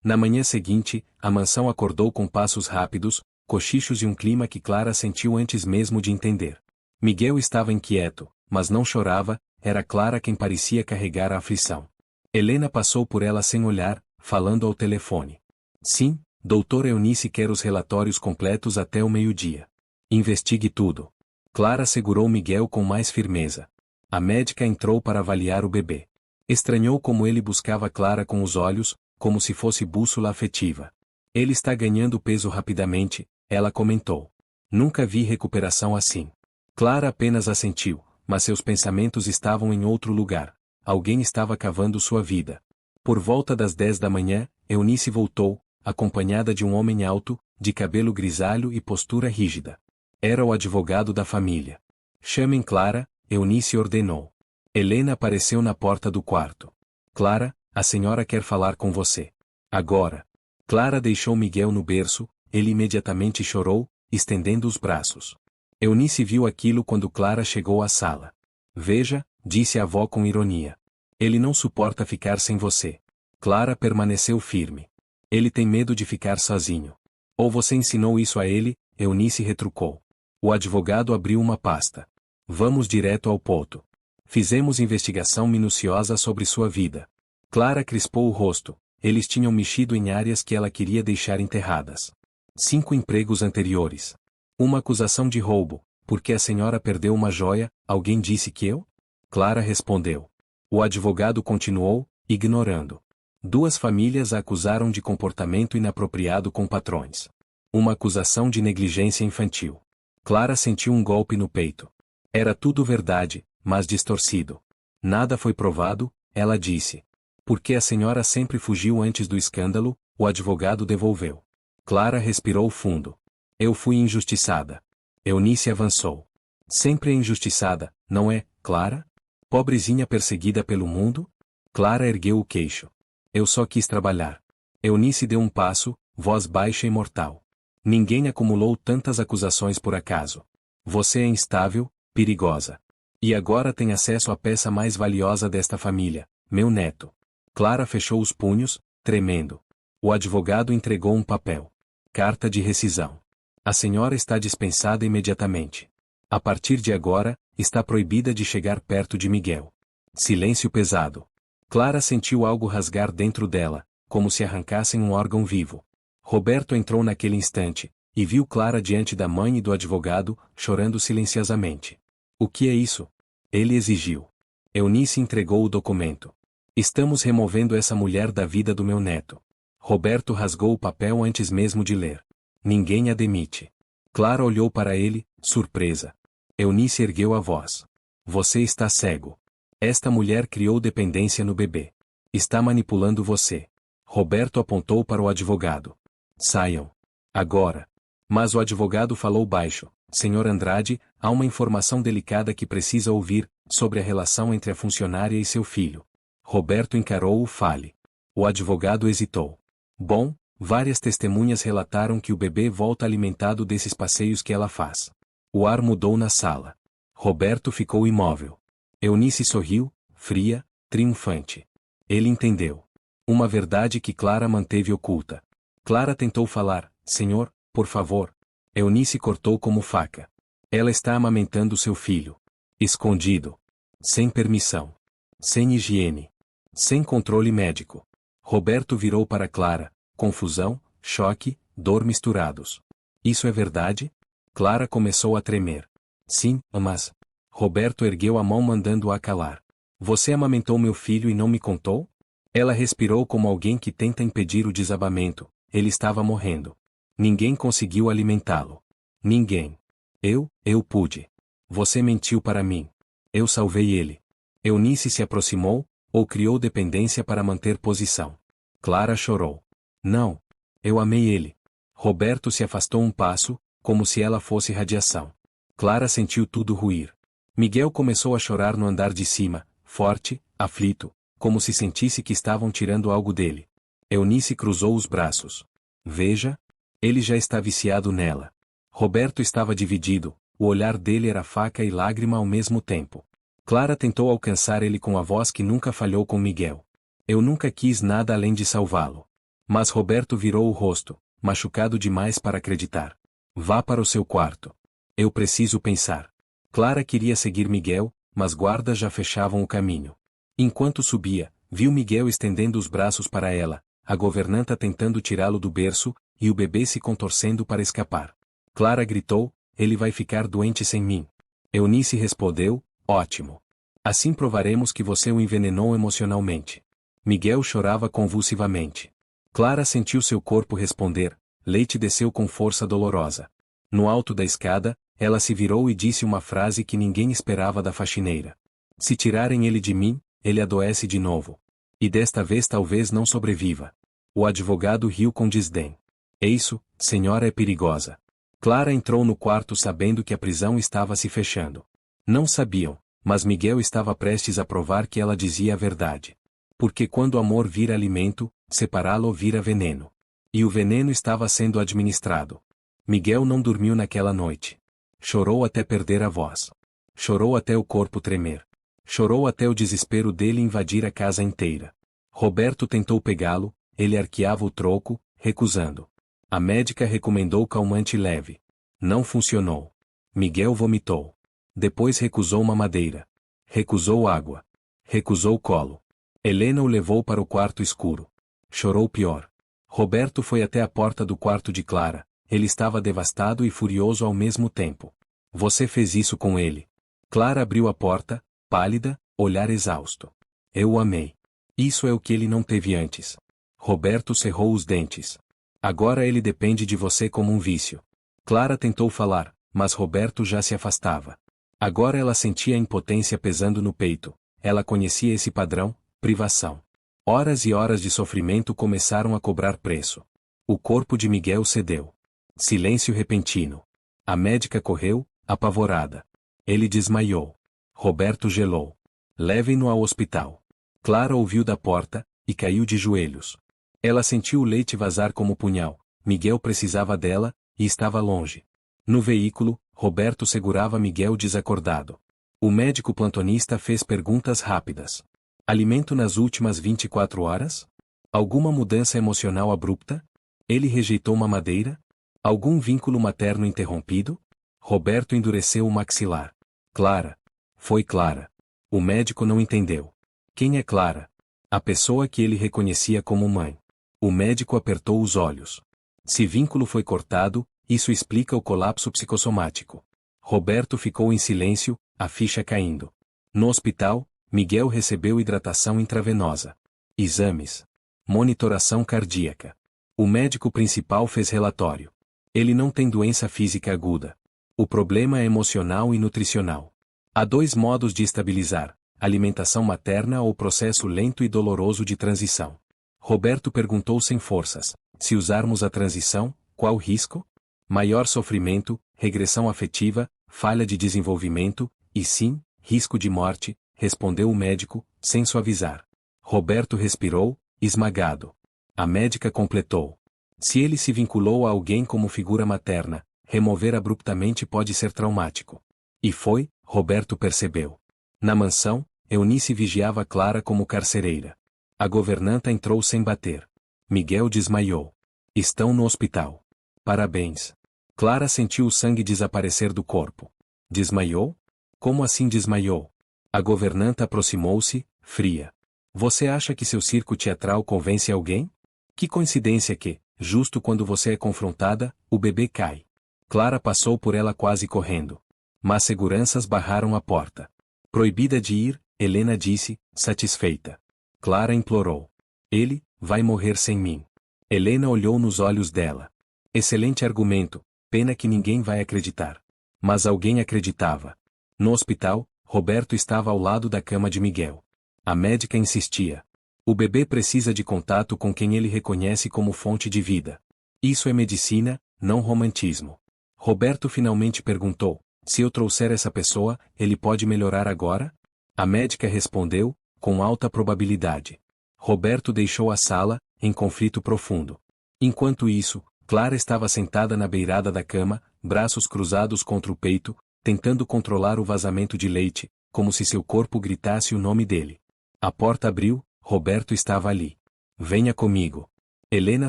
Na manhã seguinte, a mansão acordou com passos rápidos, cochichos e um clima que Clara sentiu antes mesmo de entender. Miguel estava inquieto, mas não chorava, era Clara quem parecia carregar a aflição. Helena passou por ela sem olhar, falando ao telefone. "Sim, doutora Eunice quer os relatórios completos até o meio-dia. Investigue tudo." Clara segurou Miguel com mais firmeza. A médica entrou para avaliar o bebê. Estranhou como ele buscava Clara com os olhos, como se fosse bússola afetiva. "Ele está ganhando peso rapidamente," ela comentou. "Nunca vi recuperação assim." Clara apenas assentiu, mas seus pensamentos estavam em outro lugar. Alguém estava cavando sua vida. Por volta das 10 da manhã, Eunice voltou, acompanhada de um homem alto, de cabelo grisalho e postura rígida. Era o advogado da família. "Chamem Clara," Eunice ordenou. Helena apareceu na porta do quarto. "Clara, a senhora quer falar com você. Agora." Clara deixou Miguel no berço, ele imediatamente chorou, estendendo os braços. Eunice viu aquilo quando Clara chegou à sala. "Veja," disse a avó com ironia. "Ele não suporta ficar sem você." Clara permaneceu firme. "Ele tem medo de ficar sozinho." "Ou você ensinou isso a ele?" Eunice retrucou. O advogado abriu uma pasta. "Vamos direto ao ponto. Fizemos investigação minuciosa sobre sua vida." Clara crispou o rosto. Eles tinham mexido em áreas que ela queria deixar enterradas. 5 empregos anteriores. Uma acusação de roubo, porque a senhora perdeu uma joia, alguém disse que eu? Clara respondeu. O advogado continuou, ignorando. 2 famílias a acusaram de comportamento inapropriado com patrões. Uma acusação de negligência infantil. Clara sentiu um golpe no peito. Era tudo verdade, mas distorcido. Nada foi provado, ela disse. Porque a senhora sempre fugiu antes do escândalo, o advogado devolveu. Clara respirou fundo. Eu fui injustiçada. Eunice avançou. Sempre é injustiçada, não é, Clara? Pobrezinha perseguida pelo mundo? Clara ergueu o queixo. Eu só quis trabalhar. Eunice deu um passo, voz baixa e mortal. Ninguém acumulou tantas acusações por acaso. Você é instável, perigosa. E agora tem acesso à peça mais valiosa desta família, meu neto. Clara fechou os punhos, tremendo. O advogado entregou um papel. Carta de rescisão. A senhora está dispensada imediatamente. A partir de agora, está proibida de chegar perto de Miguel. Silêncio pesado. Clara sentiu algo rasgar dentro dela, como se arrancassem um órgão vivo. Roberto entrou naquele instante, e viu Clara diante da mãe e do advogado, chorando silenciosamente. O que é isso? Ele exigiu. Eunice entregou o documento. Estamos removendo essa mulher da vida do meu neto. Roberto rasgou o papel antes mesmo de ler. Ninguém a demite. Clara olhou para ele, surpresa. Eunice ergueu a voz. Você está cego. Esta mulher criou dependência no bebê. Está manipulando você. Roberto apontou para o advogado. Saiam. Agora. Mas o advogado falou baixo. Senhor Andrade, há uma informação delicada que precisa ouvir, sobre a relação entre a funcionária e seu filho. Roberto encarou-o. Fale. O advogado hesitou. Bom, várias testemunhas relataram que o bebê volta alimentado desses passeios que ela faz. O ar mudou na sala. Roberto ficou imóvel. Eunice sorriu, fria, triunfante. Ele entendeu. Uma verdade que Clara manteve oculta. Clara tentou falar, senhor, por favor. Eunice cortou como faca. Ela está amamentando seu filho. Escondido. Sem permissão. Sem higiene. Sem controle médico. Roberto virou para Clara, confusão, choque, dor misturados. Isso é verdade? Clara começou a tremer. Sim, mas... Roberto ergueu a mão mandando-a calar. Você amamentou meu filho e não me contou? Ela respirou como alguém que tenta impedir o desabamento. Ele estava morrendo. Ninguém conseguiu alimentá-lo. Ninguém. Eu pude. Você mentiu para mim. Eu salvei ele. Eunice se aproximou, Ou criou dependência para manter posição? Clara chorou. Não. Eu amei ele. Roberto se afastou um passo, como se ela fosse radiação. Clara sentiu tudo ruir. Miguel começou a chorar no andar de cima, forte, aflito, como se sentisse que estavam tirando algo dele. Eunice cruzou os braços. Veja. Ele já está viciado nela. Roberto estava dividido, o olhar dele era faca e lágrima ao mesmo tempo. Clara tentou alcançar ele com a voz que nunca falhou com Miguel. Eu nunca quis nada além de salvá-lo. Mas Roberto virou o rosto, machucado demais para acreditar. Vá para o seu quarto. Eu preciso pensar. Clara queria seguir Miguel, mas guardas já fechavam o caminho. Enquanto subia, viu Miguel estendendo os braços para ela, a governanta tentando tirá-lo do berço, e o bebê se contorcendo para escapar. Clara gritou, ele vai ficar doente sem mim. Eunice respondeu, ótimo. Assim provaremos que você o envenenou emocionalmente. Miguel chorava convulsivamente. Clara sentiu seu corpo responder, leite desceu com força dolorosa. No alto da escada, ela se virou e disse uma frase que ninguém esperava da faxineira. Se tirarem ele de mim, ele adoece de novo. E desta vez talvez não sobreviva. O advogado riu com desdém. Isso, senhora, é perigosa. Clara entrou no quarto sabendo que a prisão estava se fechando. Não sabiam, mas Miguel estava prestes a provar que ela dizia a verdade. Porque quando o amor vira alimento, separá-lo vira veneno. E o veneno estava sendo administrado. Miguel não dormiu naquela noite. Chorou até perder a voz. Chorou até o corpo tremer. Chorou até o desespero dele invadir a casa inteira. Roberto tentou pegá-lo, ele arqueava o troco, recusando. A médica recomendou calmante leve. Não funcionou. Miguel vomitou. Depois recusou mamadeira. Recusou água. Recusou colo. Helena o levou para o quarto escuro. Chorou pior. Roberto foi até a porta do quarto de Clara. Ele estava devastado e furioso ao mesmo tempo. Você fez isso com ele. Clara abriu a porta, pálida, olhar exausto. Eu o amei. Isso é o que ele não teve antes. Roberto cerrou os dentes. Agora ele depende de você como um vício. Clara tentou falar, mas Roberto já se afastava. Agora ela sentia a impotência pesando no peito. Ela conhecia esse padrão, privação. Horas e horas de sofrimento começaram a cobrar preço. O corpo de Miguel cedeu. Silêncio repentino. A médica correu, apavorada. Ele desmaiou. Roberto gelou. Levem-no ao hospital. Clara ouviu da porta, e caiu de joelhos. Ela sentiu o leite vazar como punhal. Miguel precisava dela, e estava longe. No veículo, Roberto segurava Miguel desacordado. O médico plantonista fez perguntas rápidas. Alimento nas últimas 24 horas? Alguma mudança emocional abrupta? Ele rejeitou mamadeira? Algum vínculo materno interrompido? Roberto endureceu o maxilar. Clara. Foi Clara. O médico não entendeu. Quem é Clara? A pessoa que ele reconhecia como mãe. O médico apertou os olhos. Se vínculo foi cortado, isso explica o colapso psicossomático. Roberto ficou em silêncio, a ficha caindo. No hospital, Miguel recebeu hidratação intravenosa. Exames. Monitoração cardíaca. O médico principal fez relatório. Ele não tem doença física aguda. O problema é emocional e nutricional. Há 2 modos de estabilizar: alimentação materna ou processo lento e doloroso de transição. Roberto perguntou sem forças: se usarmos a transição, qual o risco? Maior sofrimento, regressão afetiva, falha de desenvolvimento, e sim, risco de morte, respondeu o médico, sem suavizar. Roberto respirou, esmagado. A médica completou. Se ele se vinculou a alguém como figura materna, remover abruptamente pode ser traumático. E foi, Roberto percebeu. Na mansão, Eunice vigiava Clara como carcereira. A governanta entrou sem bater. Miguel desmaiou. Estão no hospital. Parabéns. Clara sentiu o sangue desaparecer do corpo. Desmaiou? Como assim desmaiou? A governanta aproximou-se, fria. Você acha que seu circo teatral convence alguém? Que coincidência que, justo quando você é confrontada, o bebê cai. Clara passou por ela quase correndo. Mas seguranças barraram a porta. Proibida de ir, Helena disse, satisfeita. Clara implorou. Ele vai morrer sem mim. Helena olhou nos olhos dela. Excelente argumento, pena que ninguém vai acreditar. Mas alguém acreditava. No hospital, Roberto estava ao lado da cama de Miguel. A médica insistia. O bebê precisa de contato com quem ele reconhece como fonte de vida. Isso é medicina, não romantismo. Roberto finalmente perguntou: se eu trouxer essa pessoa, ele pode melhorar agora? A médica respondeu: com alta probabilidade. Roberto deixou a sala, em conflito profundo. Enquanto isso, Clara estava sentada na beirada da cama, braços cruzados contra o peito, tentando controlar o vazamento de leite, como se seu corpo gritasse o nome dele. A porta abriu, Roberto estava ali. Venha comigo. Helena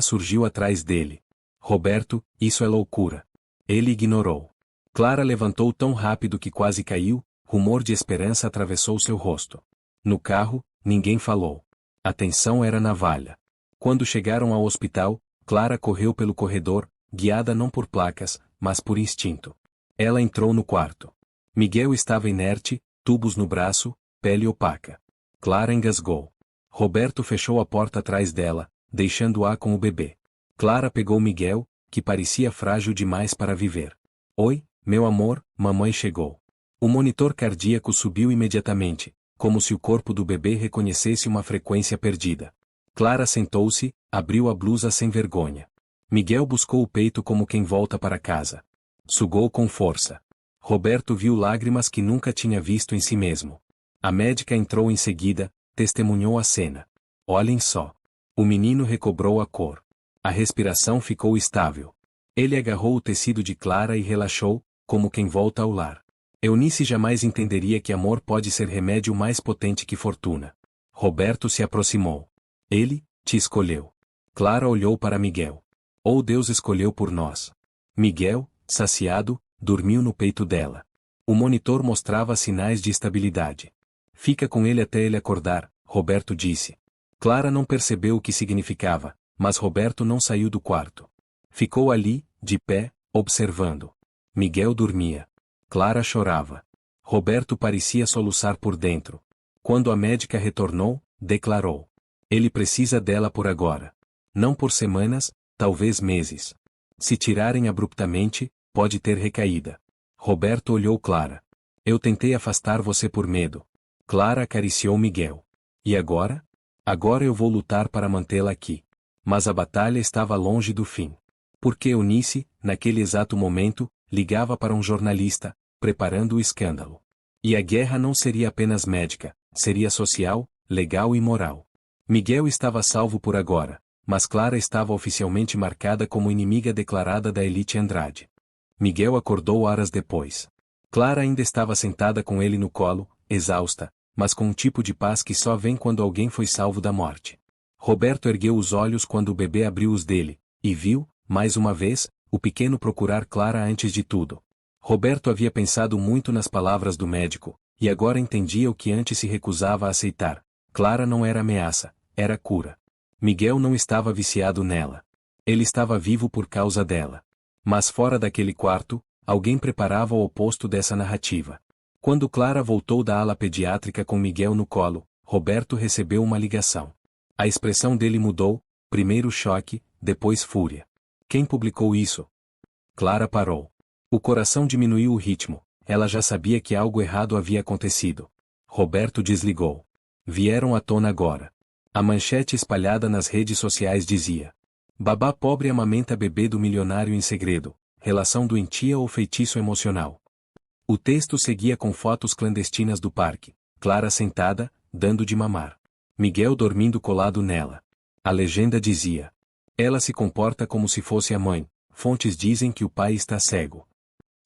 surgiu atrás dele. Roberto, isso é loucura. Ele ignorou. Clara levantou tão rápido que quase caiu, rumor de esperança atravessou seu rosto. No carro, ninguém falou. A tensão era navalha. Quando chegaram ao hospital, Clara correu pelo corredor, guiada não por placas, mas por instinto. Ela entrou no quarto. Miguel estava inerte, tubos no braço, pele opaca. Clara engasgou. Roberto fechou a porta atrás dela, deixando-a com o bebê. Clara pegou Miguel, que parecia frágil demais para viver. Oi, meu amor, mamãe chegou. O monitor cardíaco subiu imediatamente, como se o corpo do bebê reconhecesse uma frequência perdida. Clara sentou-se, abriu a blusa sem vergonha. Miguel buscou o peito como quem volta para casa. Sugou com força. Roberto viu lágrimas que nunca tinha visto em si mesmo. A médica entrou em seguida, testemunhou a cena. Olhem só. O menino recobrou a cor. A respiração ficou estável. Ele agarrou o tecido de Clara e relaxou, como quem volta ao lar. Eunice jamais entenderia que amor pode ser remédio mais potente que fortuna. Roberto se aproximou. Ele te escolheu. Clara olhou para Miguel. Ou Deus escolheu por nós. Miguel, saciado, dormiu no peito dela. O monitor mostrava sinais de estabilidade. Fica com ele até ele acordar, Roberto disse. Clara não percebeu o que significava, mas Roberto não saiu do quarto. Ficou ali, de pé, observando. Miguel dormia. Clara chorava. Roberto parecia soluçar por dentro. Quando a médica retornou, declarou: ele precisa dela por agora. Não por semanas, talvez meses. Se tirarem abruptamente, pode ter recaída. Roberto olhou Clara. Eu tentei afastar você por medo. Clara acariciou Miguel. E agora? Agora eu vou lutar para mantê-la aqui. Mas a batalha estava longe do fim. Porque Eunice, naquele exato momento, ligava para um jornalista, preparando o escândalo. E a guerra não seria apenas médica, seria social, legal e moral. Miguel estava salvo por agora, mas Clara estava oficialmente marcada como inimiga declarada da elite Andrade. Miguel acordou horas depois. Clara ainda estava sentada com ele no colo, exausta, mas com um tipo de paz que só vem quando alguém foi salvo da morte. Roberto ergueu os olhos quando o bebê abriu os dele, e viu, mais uma vez, o pequeno procurar Clara antes de tudo. Roberto havia pensado muito nas palavras do médico, e agora entendia o que antes se recusava a aceitar. Clara não era ameaça, era cura. Miguel não estava viciado nela. Ele estava vivo por causa dela. Mas fora daquele quarto, alguém preparava o oposto dessa narrativa. Quando Clara voltou da ala pediátrica com Miguel no colo, Roberto recebeu uma ligação. A expressão dele mudou, primeiro choque, depois fúria. Quem publicou isso? Clara parou. O coração diminuiu o ritmo, ela já sabia que algo errado havia acontecido. Roberto desligou. Vieram à tona agora. A manchete espalhada nas redes sociais dizia: babá pobre amamenta bebê do milionário em segredo, relação doentia ou feitiço emocional. O texto seguia com fotos clandestinas do parque, Clara sentada, dando de mamar. Miguel dormindo colado nela. A legenda dizia: ela se comporta como se fosse a mãe, fontes dizem que o pai está cego.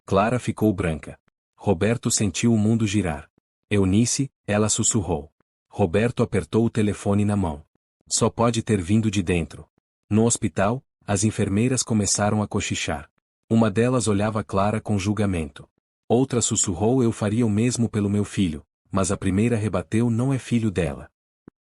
Clara ficou branca. Roberto sentiu o mundo girar. Eunice, ela sussurrou. Roberto apertou o telefone na mão. Só pode ter vindo de dentro. No hospital, as enfermeiras começaram a cochichar. Uma delas olhava Clara com julgamento. Outra sussurrou: eu faria o mesmo pelo meu filho, mas a primeira rebateu: não é filho dela.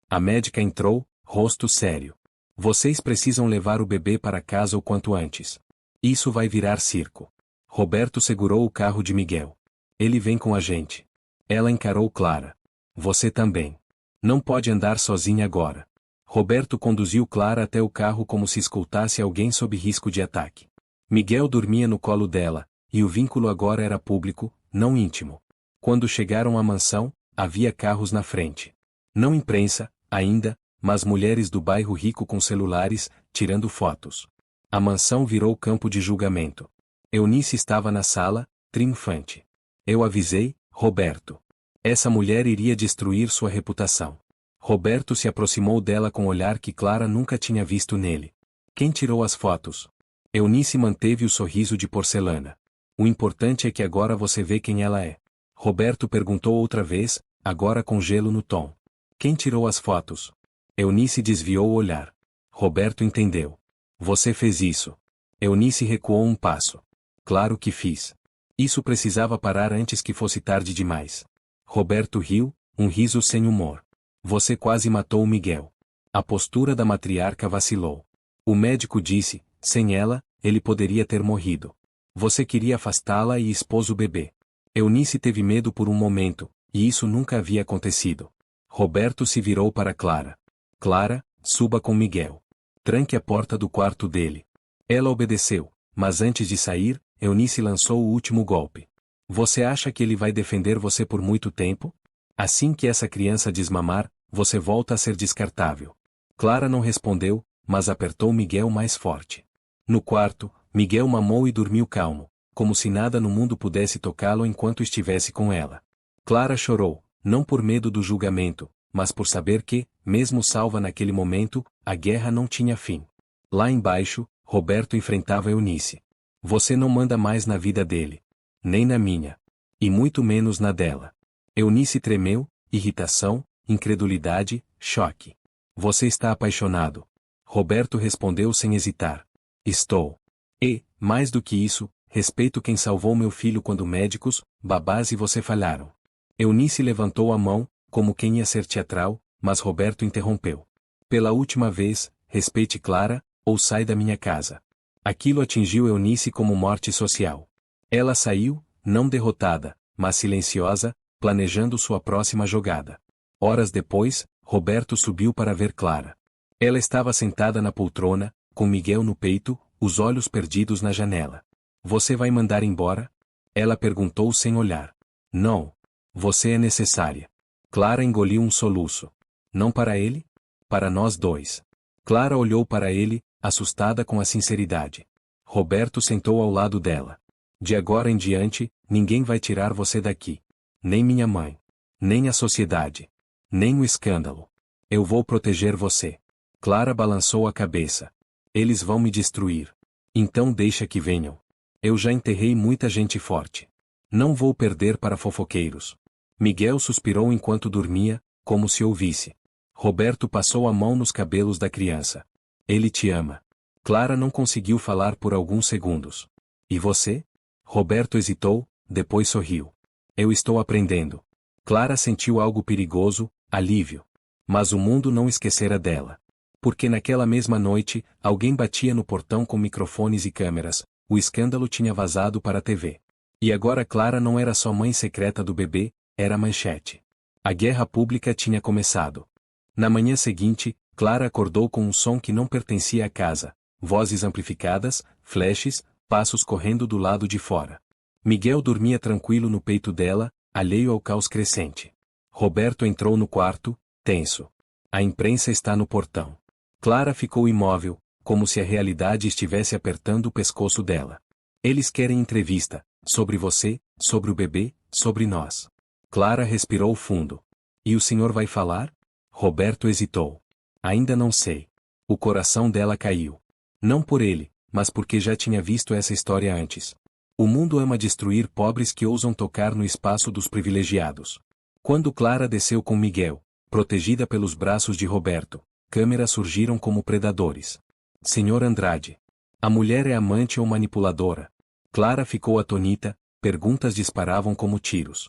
A médica entrou, rosto sério. Vocês precisam levar o bebê para casa o quanto antes. Isso vai virar circo. Roberto segurou o carro de Miguel. Ele vem com a gente. Ela encarou Clara. Você também. Não pode andar sozinha agora. Roberto conduziu Clara até o carro como se escoltasse alguém sob risco de ataque. Miguel dormia no colo dela, e o vínculo agora era público, não íntimo. Quando chegaram à mansão, havia carros na frente. Não imprensa, ainda, mas mulheres do bairro rico com celulares, tirando fotos. A mansão virou campo de julgamento. Eunice estava na sala, triunfante. Eu avisei, Roberto. Essa mulher iria destruir sua reputação. Roberto se aproximou dela com um olhar que Clara nunca tinha visto nele. Quem tirou as fotos? Eunice manteve o sorriso de porcelana. O importante é que agora você vê quem ela é. Roberto perguntou outra vez, agora com gelo no tom. Quem tirou as fotos? Eunice desviou o olhar. Roberto entendeu. Você fez isso. Eunice recuou um passo. Claro que fiz. Isso precisava parar antes que fosse tarde demais. Roberto riu, um riso sem humor. Você quase matou o Miguel. A postura da matriarca vacilou. O médico disse, sem ela, ele poderia ter morrido. Você queria afastá-la e expôs o bebê. Eunice teve medo por um momento, e isso nunca havia acontecido. Roberto se virou para Clara. Clara, suba com Miguel. Tranque a porta do quarto dele. Ela obedeceu, mas antes de sair, Eunice lançou o último golpe. Você acha que ele vai defender você por muito tempo? Assim que essa criança desmamar, você volta a ser descartável. Clara não respondeu, mas apertou Miguel mais forte. No quarto, Miguel mamou e dormiu calmo, como se nada no mundo pudesse tocá-lo enquanto estivesse com ela. Clara chorou, não por medo do julgamento, mas por saber que, mesmo salva naquele momento, a guerra não tinha fim. Lá embaixo, Roberto enfrentava Eunice. Você não manda mais na vida dele. Nem na minha. E muito menos na dela. Eunice tremeu, irritação, incredulidade, choque. Você está apaixonado. Roberto respondeu sem hesitar. Estou. E, mais do que isso, respeito quem salvou meu filho quando médicos, babás e você falharam. Eunice levantou a mão, como quem ia ser teatral, mas Roberto interrompeu. Pela última vez, respeite Clara, ou sai da minha casa. Aquilo atingiu Eunice como morte social. Ela saiu, não derrotada, mas silenciosa, planejando sua próxima jogada. Horas depois, Roberto subiu para ver Clara. Ela estava sentada na poltrona, com Miguel no peito, os olhos perdidos na janela. Você vai mandar embora? Ela perguntou sem olhar. Não. Você é necessária. Clara engoliu um soluço. Não para ele? Para nós dois. Clara olhou para ele, assustada com a sinceridade. Roberto sentou ao lado dela. De agora em diante, ninguém vai tirar você daqui. Nem minha mãe. Nem a sociedade. Nem o escândalo. Eu vou proteger você. Clara balançou a cabeça. Eles vão me destruir. Então deixa que venham. Eu já enterrei muita gente forte. Não vou perder para fofoqueiros. Miguel suspirou enquanto dormia, como se ouvisse. Roberto passou a mão nos cabelos da criança. Ele te ama. Clara não conseguiu falar por alguns segundos. E você? Roberto hesitou, depois sorriu. Eu estou aprendendo. Clara sentiu algo perigoso, alívio. Mas o mundo não esquecera dela. Porque naquela mesma noite, alguém batia no portão com microfones e câmeras, o escândalo tinha vazado para a TV. E agora Clara não era só mãe secreta do bebê, era a manchete. A guerra pública tinha começado. Na manhã seguinte, Clara acordou com um som que não pertencia à casa, vozes amplificadas, flashes, passos correndo do lado de fora. Miguel dormia tranquilo no peito dela, alheio ao caos crescente. Roberto entrou no quarto, tenso. A imprensa está no portão. Clara ficou imóvel, como se a realidade estivesse apertando o pescoço dela. Eles querem entrevista, sobre você, sobre o bebê, sobre nós. Clara respirou fundo. E o senhor vai falar? Roberto hesitou. Ainda não sei. O coração dela caiu. Não por ele, mas porque já tinha visto essa história antes. O mundo ama destruir pobres que ousam tocar no espaço dos privilegiados. Quando Clara desceu com Miguel, protegida pelos braços de Roberto, câmeras surgiram como predadores. Senhor Andrade. A mulher é amante ou manipuladora? Clara ficou atonita, perguntas disparavam como tiros.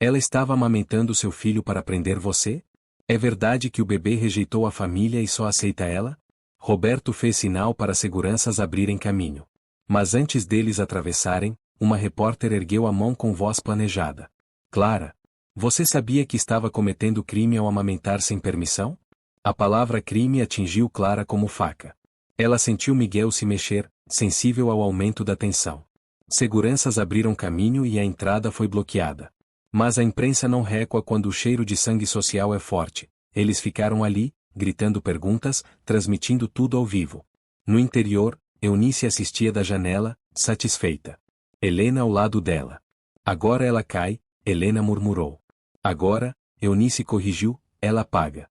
Ela estava amamentando seu filho para prender você? É verdade que o bebê rejeitou a família e só aceita ela? Roberto fez sinal para seguranças abrirem caminho. Mas antes deles atravessarem, uma repórter ergueu a mão com voz planejada. Clara, você sabia que estava cometendo crime ao amamentar sem permissão? A palavra crime atingiu Clara como faca. Ela sentiu Miguel se mexer, sensível ao aumento da tensão. Seguranças abriram caminho e a entrada foi bloqueada. Mas a imprensa não recua quando o cheiro de sangue social é forte, Eles ficaram ali, gritando perguntas, transmitindo tudo ao vivo. No interior, Eunice assistia da janela, satisfeita. Helena ao lado dela. Agora ela cai, Helena murmurou. Agora, Eunice corrigiu, ela paga.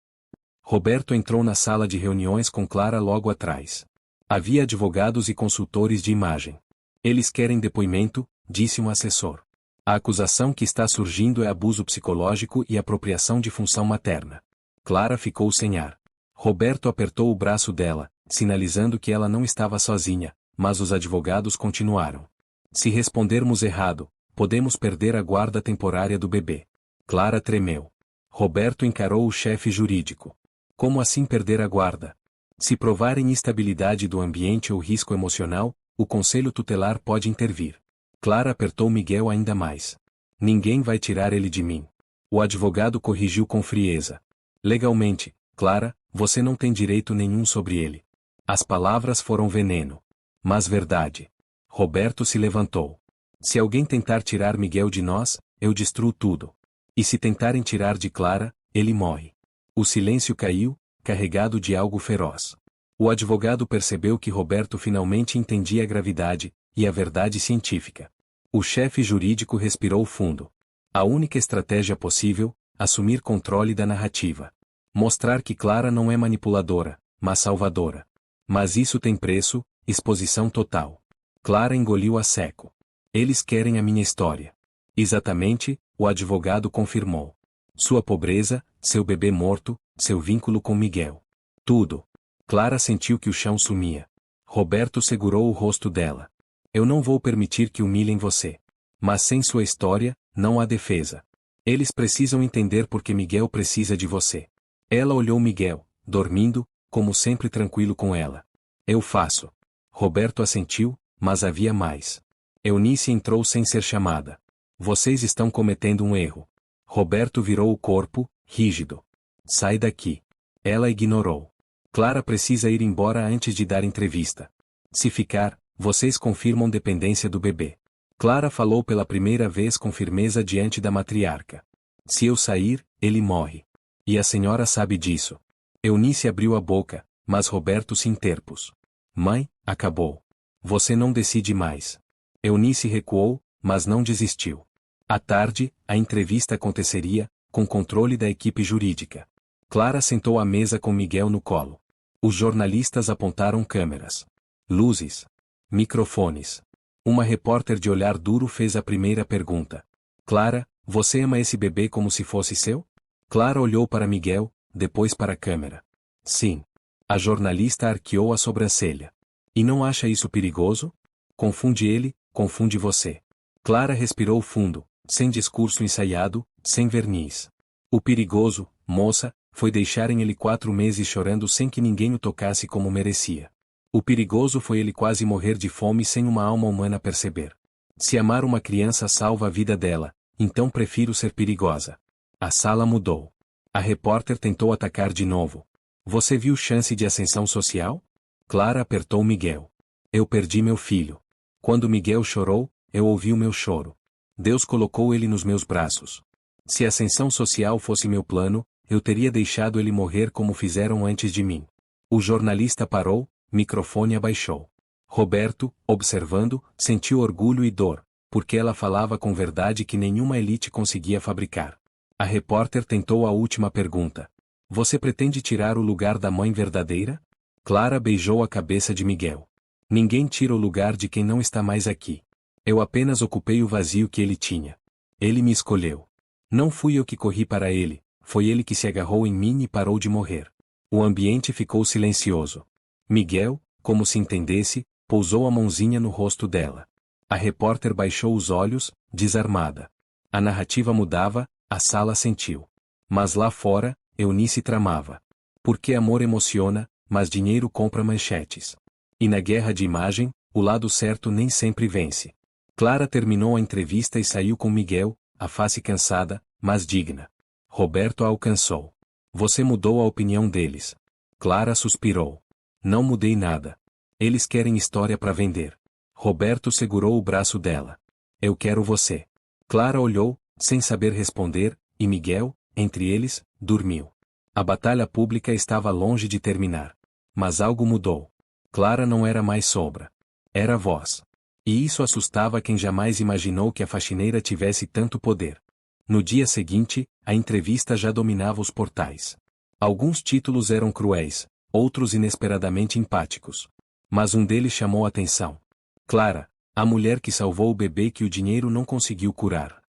Roberto entrou na sala de reuniões com Clara logo atrás. Havia advogados e consultores de imagem. Eles querem depoimento, disse um assessor. A acusação que está surgindo é abuso psicológico e apropriação de função materna. Clara ficou sem ar. Roberto apertou o braço dela, sinalizando que ela não estava sozinha, mas os advogados continuaram. Se respondermos errado, podemos perder a guarda temporária do bebê. Clara tremeu. Roberto encarou o chefe jurídico. Como assim perder a guarda? Se provarem instabilidade do ambiente ou risco emocional, o conselho tutelar pode intervir. Clara apertou Miguel ainda mais. Ninguém vai tirar ele de mim. O advogado corrigiu com frieza. Legalmente, Clara, você não tem direito nenhum sobre ele. As palavras foram veneno. Mas verdade. Roberto se levantou. Se alguém tentar tirar Miguel de nós, eu destruo tudo. E se tentarem tirar de Clara, ele morre. O silêncio caiu, carregado de algo feroz. O advogado percebeu que Roberto finalmente entendia a gravidade e a verdade científica. O chefe jurídico respirou fundo. A única estratégia possível, assumir controle da narrativa. Mostrar que Clara não é manipuladora, mas salvadora. Mas isso tem preço, exposição total. Clara engoliu a seco. Eles querem a minha história. Exatamente, o advogado confirmou. Sua pobreza, seu bebê morto, seu vínculo com Miguel. Tudo. Clara sentiu que o chão sumia. Roberto segurou o rosto dela. Eu não vou permitir que humilhem você. Mas sem sua história, não há defesa. Eles precisam entender porque Miguel precisa de você. Ela olhou Miguel, dormindo, como sempre tranquilo com ela. Eu faço. Roberto assentiu, mas havia mais. Eunice entrou sem ser chamada. Vocês estão cometendo um erro. Roberto virou o corpo, rígido. Sai daqui. Ela ignorou. Clara precisa ir embora antes de dar entrevista. Se ficar, vocês confirmam dependência do bebê. Clara falou pela primeira vez com firmeza diante da matriarca. Se eu sair, ele morre. E a senhora sabe disso. Eunice abriu a boca, mas Roberto se interpôs. Mãe, acabou. Você não decide mais. Eunice recuou, mas não desistiu. À tarde, a entrevista aconteceria, com controle da equipe jurídica. Clara sentou à mesa com Miguel no colo. Os jornalistas apontaram câmeras. Luzes. Microfones. Uma repórter de olhar duro fez a primeira pergunta. Clara, você ama esse bebê como se fosse seu? Clara olhou para Miguel, depois para a câmera. Sim. A jornalista arqueou a sobrancelha. E não acha isso perigoso? Confunde ele, confunde você. Clara respirou fundo, sem discurso ensaiado, sem verniz. O perigoso, moça, foi deixarem ele 4 meses chorando sem que ninguém o tocasse como merecia. O perigoso foi ele quase morrer de fome sem uma alma humana perceber. Se amar uma criança salva a vida dela, então prefiro ser perigosa. A sala mudou. A repórter tentou atacar de novo. Você viu chance de ascensão social? Clara apertou Miguel. Eu perdi meu filho. Quando Miguel chorou, eu ouvi o meu choro. Deus colocou ele nos meus braços. Se a ascensão social fosse meu plano, eu teria deixado ele morrer como fizeram antes de mim. O jornalista parou, microfone abaixou. Roberto, observando, sentiu orgulho e dor, porque ela falava com verdade que nenhuma elite conseguia fabricar. A repórter tentou a última pergunta. Você pretende tirar o lugar da mãe verdadeira? Clara beijou a cabeça de Miguel. Ninguém tira o lugar de quem não está mais aqui. Eu apenas ocupei o vazio que ele tinha. Ele me escolheu. Não fui eu que corri para ele, foi ele que se agarrou em mim e parou de morrer. O ambiente ficou silencioso. Miguel, como se entendesse, pousou a mãozinha no rosto dela. A repórter baixou os olhos, desarmada. A narrativa mudava, a sala sentiu. Mas lá fora, Eunice tramava. Porque amor emociona, mas dinheiro compra manchetes. E na guerra de imagem, o lado certo nem sempre vence. Clara terminou a entrevista e saiu com Miguel, a face cansada, mas digna. Roberto a alcançou. Você mudou a opinião deles. Clara suspirou. Não mudei nada. Eles querem história para vender. Roberto segurou o braço dela. Eu quero você. Clara olhou, sem saber responder, e Miguel, entre eles, dormiu. A batalha pública estava longe de terminar. Mas algo mudou. Clara não era mais sombra. Era voz. E isso assustava quem jamais imaginou que a faxineira tivesse tanto poder. No dia seguinte, a entrevista já dominava os portais. Alguns títulos eram cruéis, outros inesperadamente empáticos. Mas um deles chamou a atenção. Clara, a mulher que salvou o bebê que o dinheiro não conseguiu curar.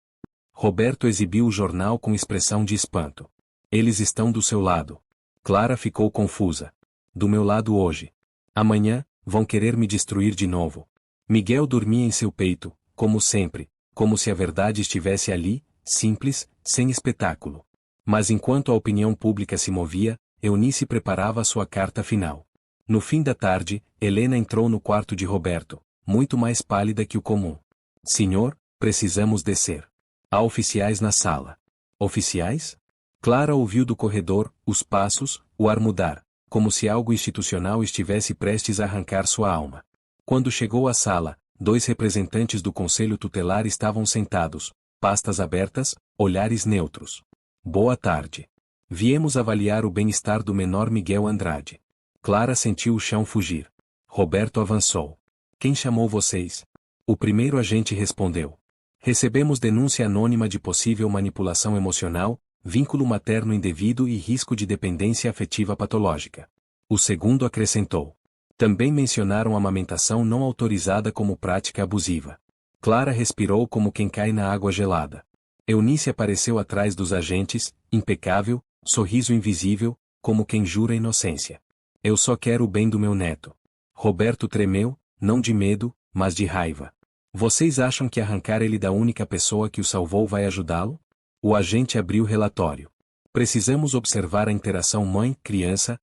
Roberto exibiu o jornal com expressão de espanto. Eles estão do seu lado. Clara ficou confusa. Do meu lado hoje. Amanhã, vão querer me destruir de novo. Miguel dormia em seu peito, como sempre, como se a verdade estivesse ali, simples, sem espetáculo. Mas enquanto a opinião pública se movia, Eunice preparava sua carta final. No fim da tarde, Helena entrou no quarto de Roberto, muito mais pálida que o comum. Senhor, precisamos descer. Há oficiais na sala. Oficiais? Clara ouviu do corredor, os passos, o ar mudar, como se algo institucional estivesse prestes a arrancar sua alma. Quando chegou à sala, 2 representantes do Conselho Tutelar estavam sentados, pastas abertas, olhares neutros. Boa tarde. Viemos avaliar o bem-estar do menor Miguel Andrade. Clara sentiu o chão fugir. Roberto avançou. Quem chamou vocês? O primeiro agente respondeu. Recebemos denúncia anônima de possível manipulação emocional, vínculo materno indevido e risco de dependência afetiva patológica. O segundo acrescentou. Também mencionaram amamentação não autorizada como prática abusiva. Clara respirou como quem cai na água gelada. Eunice apareceu atrás dos agentes, impecável, sorriso invisível, como quem jura inocência. Eu só quero o bem do meu neto. Roberto tremeu, não de medo, mas de raiva. Vocês acham que arrancar ele da única pessoa que o salvou vai ajudá-lo? O agente abriu o relatório. Precisamos observar a interação mãe-criança,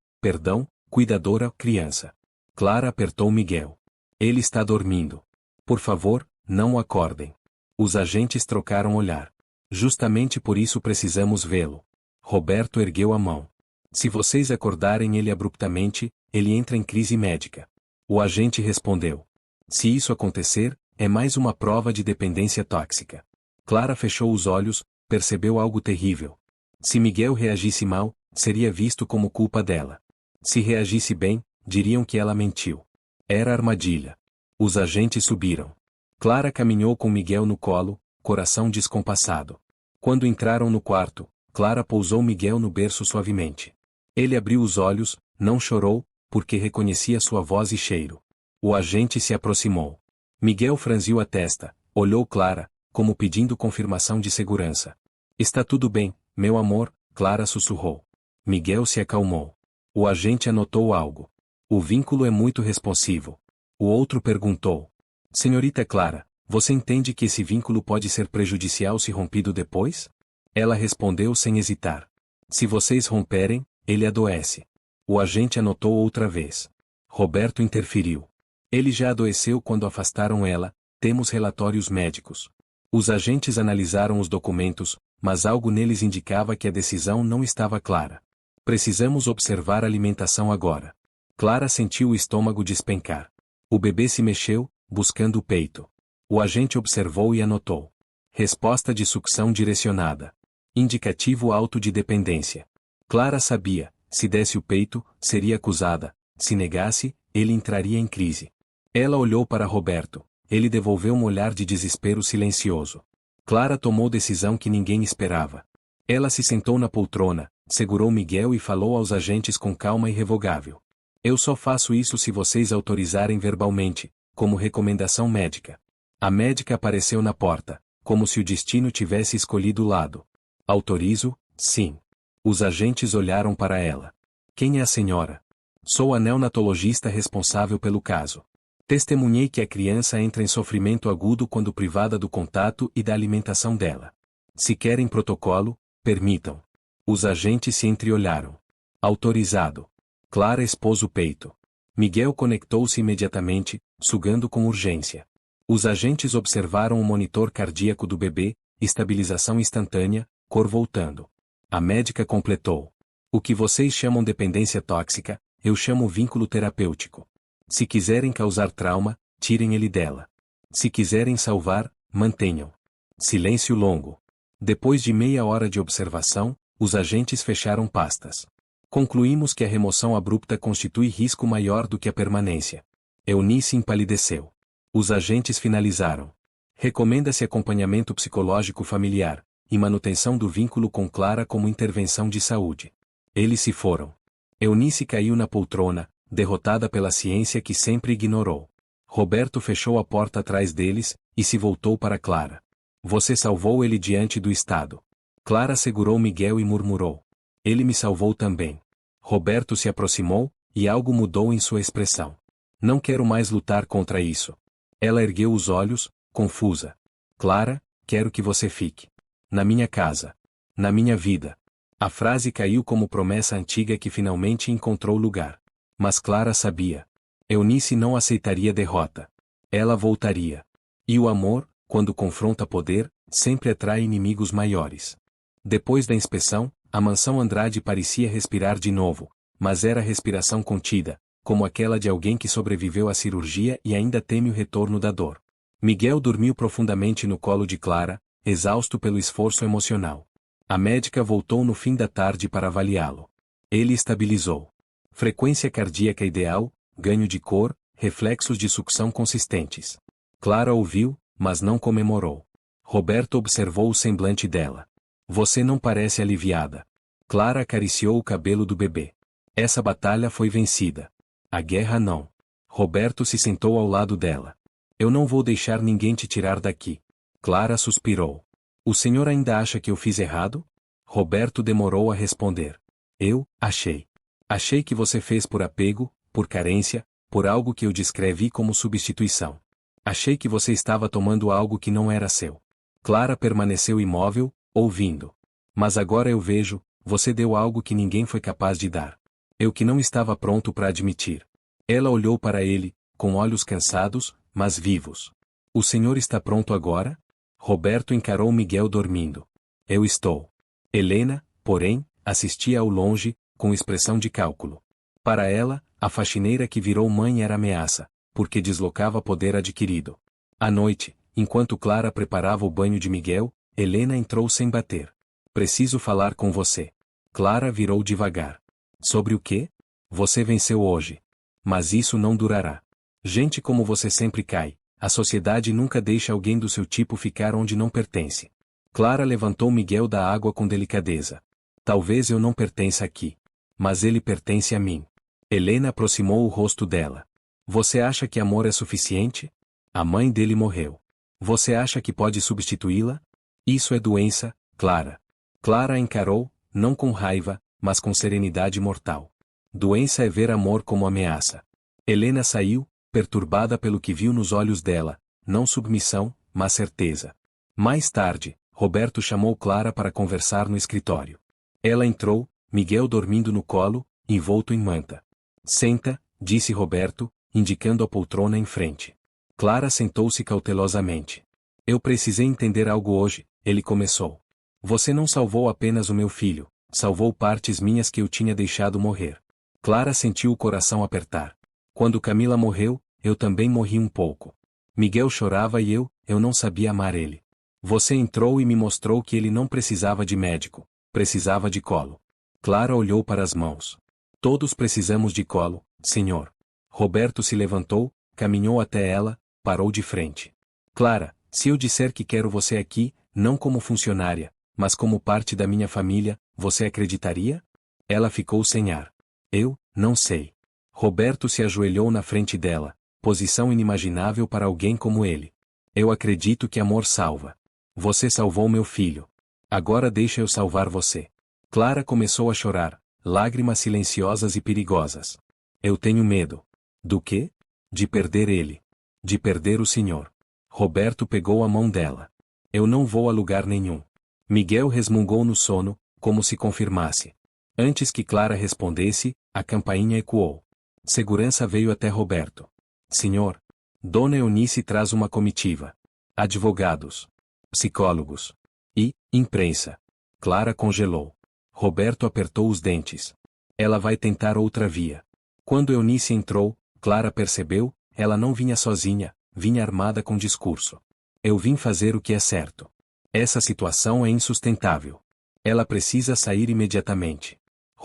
cuidadora-criança. Clara apertou Miguel. Ele está dormindo. Por favor, não o acordem. Os agentes trocaram olhar. Justamente por isso precisamos vê-lo. Roberto ergueu a mão. Se vocês acordarem ele abruptamente, ele entra em crise médica. O agente respondeu. Se isso acontecer, é mais uma prova de dependência tóxica. Clara fechou os olhos, percebeu algo terrível. Se Miguel reagisse mal, seria visto como culpa dela. Se reagisse bem, diriam que ela mentiu. Era armadilha. Os agentes subiram. Clara caminhou com Miguel no colo, coração descompassado. Quando entraram no quarto, Clara pousou Miguel no berço suavemente. Ele abriu os olhos, não chorou, porque reconhecia sua voz e cheiro. O agente se aproximou. Miguel franziu a testa, olhou Clara, como pedindo confirmação de segurança. Está tudo bem, meu amor, Clara sussurrou. Miguel se acalmou. O agente anotou algo. O vínculo é muito responsivo. O outro perguntou. Senhorita Clara, você entende que esse vínculo pode ser prejudicial se rompido depois? Ela respondeu sem hesitar. Se vocês romperem, ele adoece. O agente anotou outra vez. Roberto interferiu. Ele já adoeceu quando afastaram ela, temos relatórios médicos. Os agentes analisaram os documentos, mas algo neles indicava que a decisão não estava clara. Precisamos observar a alimentação agora. Clara sentiu o estômago despencar. O bebê se mexeu, buscando o peito. O agente observou e anotou. Resposta de sucção direcionada. Indicativo alto de dependência. Clara sabia, se desse o peito, seria acusada, se negasse, ele entraria em crise. Ela olhou para Roberto, ele devolveu um olhar de desespero silencioso. Clara tomou decisão que ninguém esperava. Ela se sentou na poltrona, segurou Miguel e falou aos agentes com calma irrevogável. Eu só faço isso se vocês autorizarem verbalmente, como recomendação médica. A médica apareceu na porta, como se o destino tivesse escolhido o lado. Autorizo, sim. Os agentes olharam para ela. Quem é a senhora? Sou a neonatologista responsável pelo caso. Testemunhei que a criança entra em sofrimento agudo quando privada do contato e da alimentação dela. Se querem protocolo, permitam. Os agentes se entreolharam. Autorizado. Clara expôs o peito. Miguel conectou-se imediatamente, sugando com urgência. Os agentes observaram o monitor cardíaco do bebê, estabilização instantânea, cor voltando. A médica completou. O que vocês chamam dependência tóxica, eu chamo vínculo terapêutico. Se quiserem causar trauma, tirem ele dela. Se quiserem salvar, mantenham. Silêncio longo. Depois de meia hora de observação, os agentes fecharam pastas. Concluímos que a remoção abrupta constitui risco maior do que a permanência. Eunice empalideceu. Os agentes finalizaram. Recomenda-se acompanhamento psicológico familiar, e manutenção do vínculo com Clara como intervenção de saúde. Eles se foram. Eunice caiu na poltrona, derrotada pela ciência que sempre ignorou. Roberto fechou a porta atrás deles, e se voltou para Clara. Você salvou ele diante do Estado. Clara segurou Miguel e murmurou. Ele me salvou também. Roberto se aproximou, e algo mudou em sua expressão. Não quero mais lutar contra isso. Ela ergueu os olhos, confusa. Clara, quero que você fique. Na minha casa. Na minha vida. A frase caiu como promessa antiga que finalmente encontrou lugar. Mas Clara sabia. Eunice não aceitaria derrota. Ela voltaria. E o amor, quando confronta poder, sempre atrai inimigos maiores. Depois da inspeção, a mansão Andrade parecia respirar de novo, mas era respiração contida, como aquela de alguém que sobreviveu à cirurgia e ainda teme o retorno da dor. Miguel dormiu profundamente no colo de Clara, exausto pelo esforço emocional. A médica voltou no fim da tarde para avaliá-lo. Ele estabilizou. Frequência cardíaca ideal, ganho de cor, reflexos de sucção consistentes. Clara ouviu, mas não comemorou. Roberto observou o semblante dela. Você não parece aliviada. Clara acariciou o cabelo do bebê. Essa batalha foi vencida. A guerra não. Roberto se sentou ao lado dela. Eu não vou deixar ninguém te tirar daqui. Clara suspirou. O senhor ainda acha que eu fiz errado? Roberto demorou a responder. Eu, achei. Achei que você fez por apego, por carência, por algo que eu descrevi como substituição. Achei que você estava tomando algo que não era seu. Clara permaneceu imóvel, ouvindo. Mas agora eu vejo, você deu algo que ninguém foi capaz de dar. Eu que não estava pronto para admitir. Ela olhou para ele, com olhos cansados, mas vivos. O senhor está pronto agora? Roberto encarou Miguel dormindo. Eu estou. Helena, porém, assistia ao longe, com expressão de cálculo. Para ela, a faxineira que virou mãe era ameaça, porque deslocava poder adquirido. À noite, enquanto Clara preparava o banho de Miguel, Helena entrou sem bater. Preciso falar com você. Clara virou devagar. Sobre o quê? Você venceu hoje. Mas isso não durará. Gente como você sempre cai. A sociedade nunca deixa alguém do seu tipo ficar onde não pertence. Clara levantou Miguel da água com delicadeza. Talvez eu não pertença aqui. Mas ele pertence a mim. Helena aproximou o rosto dela. Você acha que amor é suficiente? A mãe dele morreu. Você acha que pode substituí-la? Isso é doença, Clara. Clara a encarou, não com raiva, mas com serenidade mortal. Doença é ver amor como ameaça. Helena saiu, perturbada pelo que viu nos olhos dela, não submissão, mas certeza. Mais tarde, Roberto chamou Clara para conversar no escritório. Ela entrou, Miguel dormindo no colo, envolto em manta. Senta, disse Roberto, indicando a poltrona em frente. Clara sentou-se cautelosamente. Eu precisei entender algo hoje, ele começou. Você não salvou apenas o meu filho, salvou partes minhas que eu tinha deixado morrer. Clara sentiu o coração apertar. Quando Camila morreu, eu também morri um pouco. Miguel chorava e eu não sabia amar ele. Você entrou e me mostrou que ele não precisava de médico, precisava de colo. Clara olhou para as mãos. Todos precisamos de colo, senhor. Roberto se levantou, caminhou até ela, parou de frente. Clara, se eu disser que quero você aqui, não como funcionária, mas como parte da minha família, você acreditaria? Ela ficou sem ar. Eu, não sei. Roberto se ajoelhou na frente dela, posição inimaginável para alguém como ele. Eu acredito que amor salva. Você salvou meu filho. Agora deixa eu salvar você. Clara começou a chorar, lágrimas silenciosas e perigosas. Eu tenho medo. Do quê? De perder ele. De perder o senhor. Roberto pegou a mão dela. Eu não vou a lugar nenhum. Miguel resmungou no sono, como se confirmasse. Antes que Clara respondesse, a campainha ecoou. Segurança veio até Roberto. Senhor. Dona Eunice traz uma comitiva. Advogados. Psicólogos. E, imprensa. Clara congelou. Roberto apertou os dentes. Ela vai tentar outra via. Quando Eunice entrou, Clara percebeu, ela não vinha sozinha, vinha armada com discurso. Eu vim fazer o que é certo. Essa situação é insustentável. Ela precisa sair imediatamente.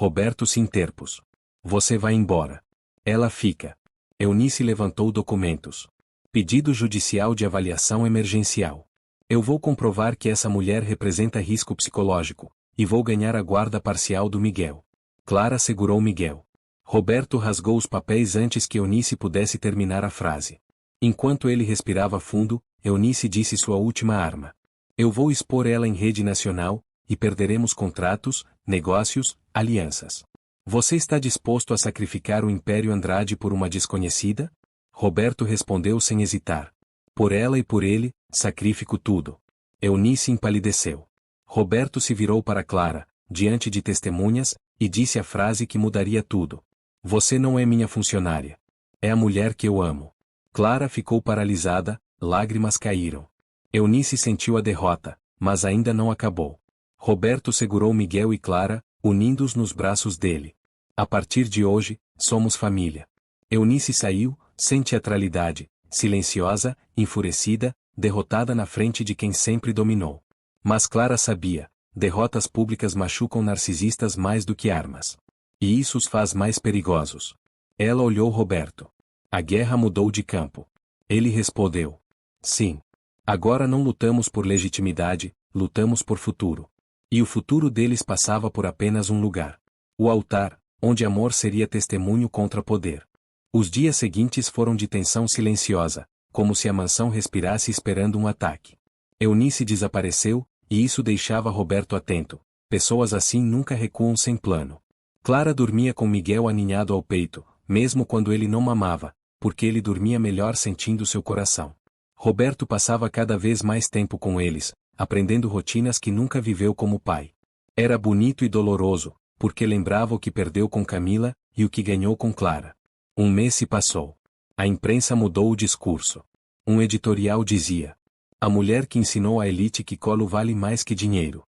Roberto se interpôs. Você vai embora. Ela fica. Eunice levantou documentos. Pedido judicial de avaliação emergencial. Eu vou comprovar que essa mulher representa risco psicológico, e vou ganhar a guarda parcial do Miguel. Clara segurou Miguel. Roberto rasgou os papéis antes que Eunice pudesse terminar a frase. Enquanto ele respirava fundo, Eunice disse sua última arma. Eu vou expor ela em rede nacional, e perderemos contratos, negócios, alianças. Você está disposto a sacrificar o Império Andrade por uma desconhecida? Roberto respondeu sem hesitar. Por ela e por ele, sacrifico tudo. Eunice empalideceu. Roberto se virou para Clara, diante de testemunhas, e disse a frase que mudaria tudo. Você não é minha funcionária. É a mulher que eu amo. Clara ficou paralisada, lágrimas caíram. Eunice sentiu a derrota, mas ainda não acabou. Roberto segurou Miguel e Clara, unindo-os nos braços dele. A partir de hoje, somos família. Eunice saiu, sem teatralidade, silenciosa, enfurecida, derrotada na frente de quem sempre dominou. Mas Clara sabia, derrotas públicas machucam narcisistas mais do que armas. E isso os faz mais perigosos. Ela olhou Roberto. A guerra mudou de campo. Ele respondeu. Sim. Agora não lutamos por legitimidade, lutamos por futuro. E o futuro deles passava por apenas um lugar. O altar, onde amor seria testemunho contra poder. Os dias seguintes foram de tensão silenciosa, como se a mansão respirasse esperando um ataque. Eunice desapareceu, e isso deixava Roberto atento. Pessoas assim nunca recuam sem plano. Clara dormia com Miguel aninhado ao peito, mesmo quando ele não mamava, porque ele dormia melhor sentindo seu coração. Roberto passava cada vez mais tempo com eles, aprendendo rotinas que nunca viveu como pai. Era bonito e doloroso, porque lembrava o que perdeu com Camila, e o que ganhou com Clara. Um mês se passou. A imprensa mudou o discurso. Um editorial dizia: a mulher que ensinou à elite que colo vale mais que dinheiro.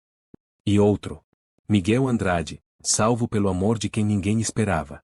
E outro: Miguel Andrade, salvo pelo amor de quem ninguém esperava.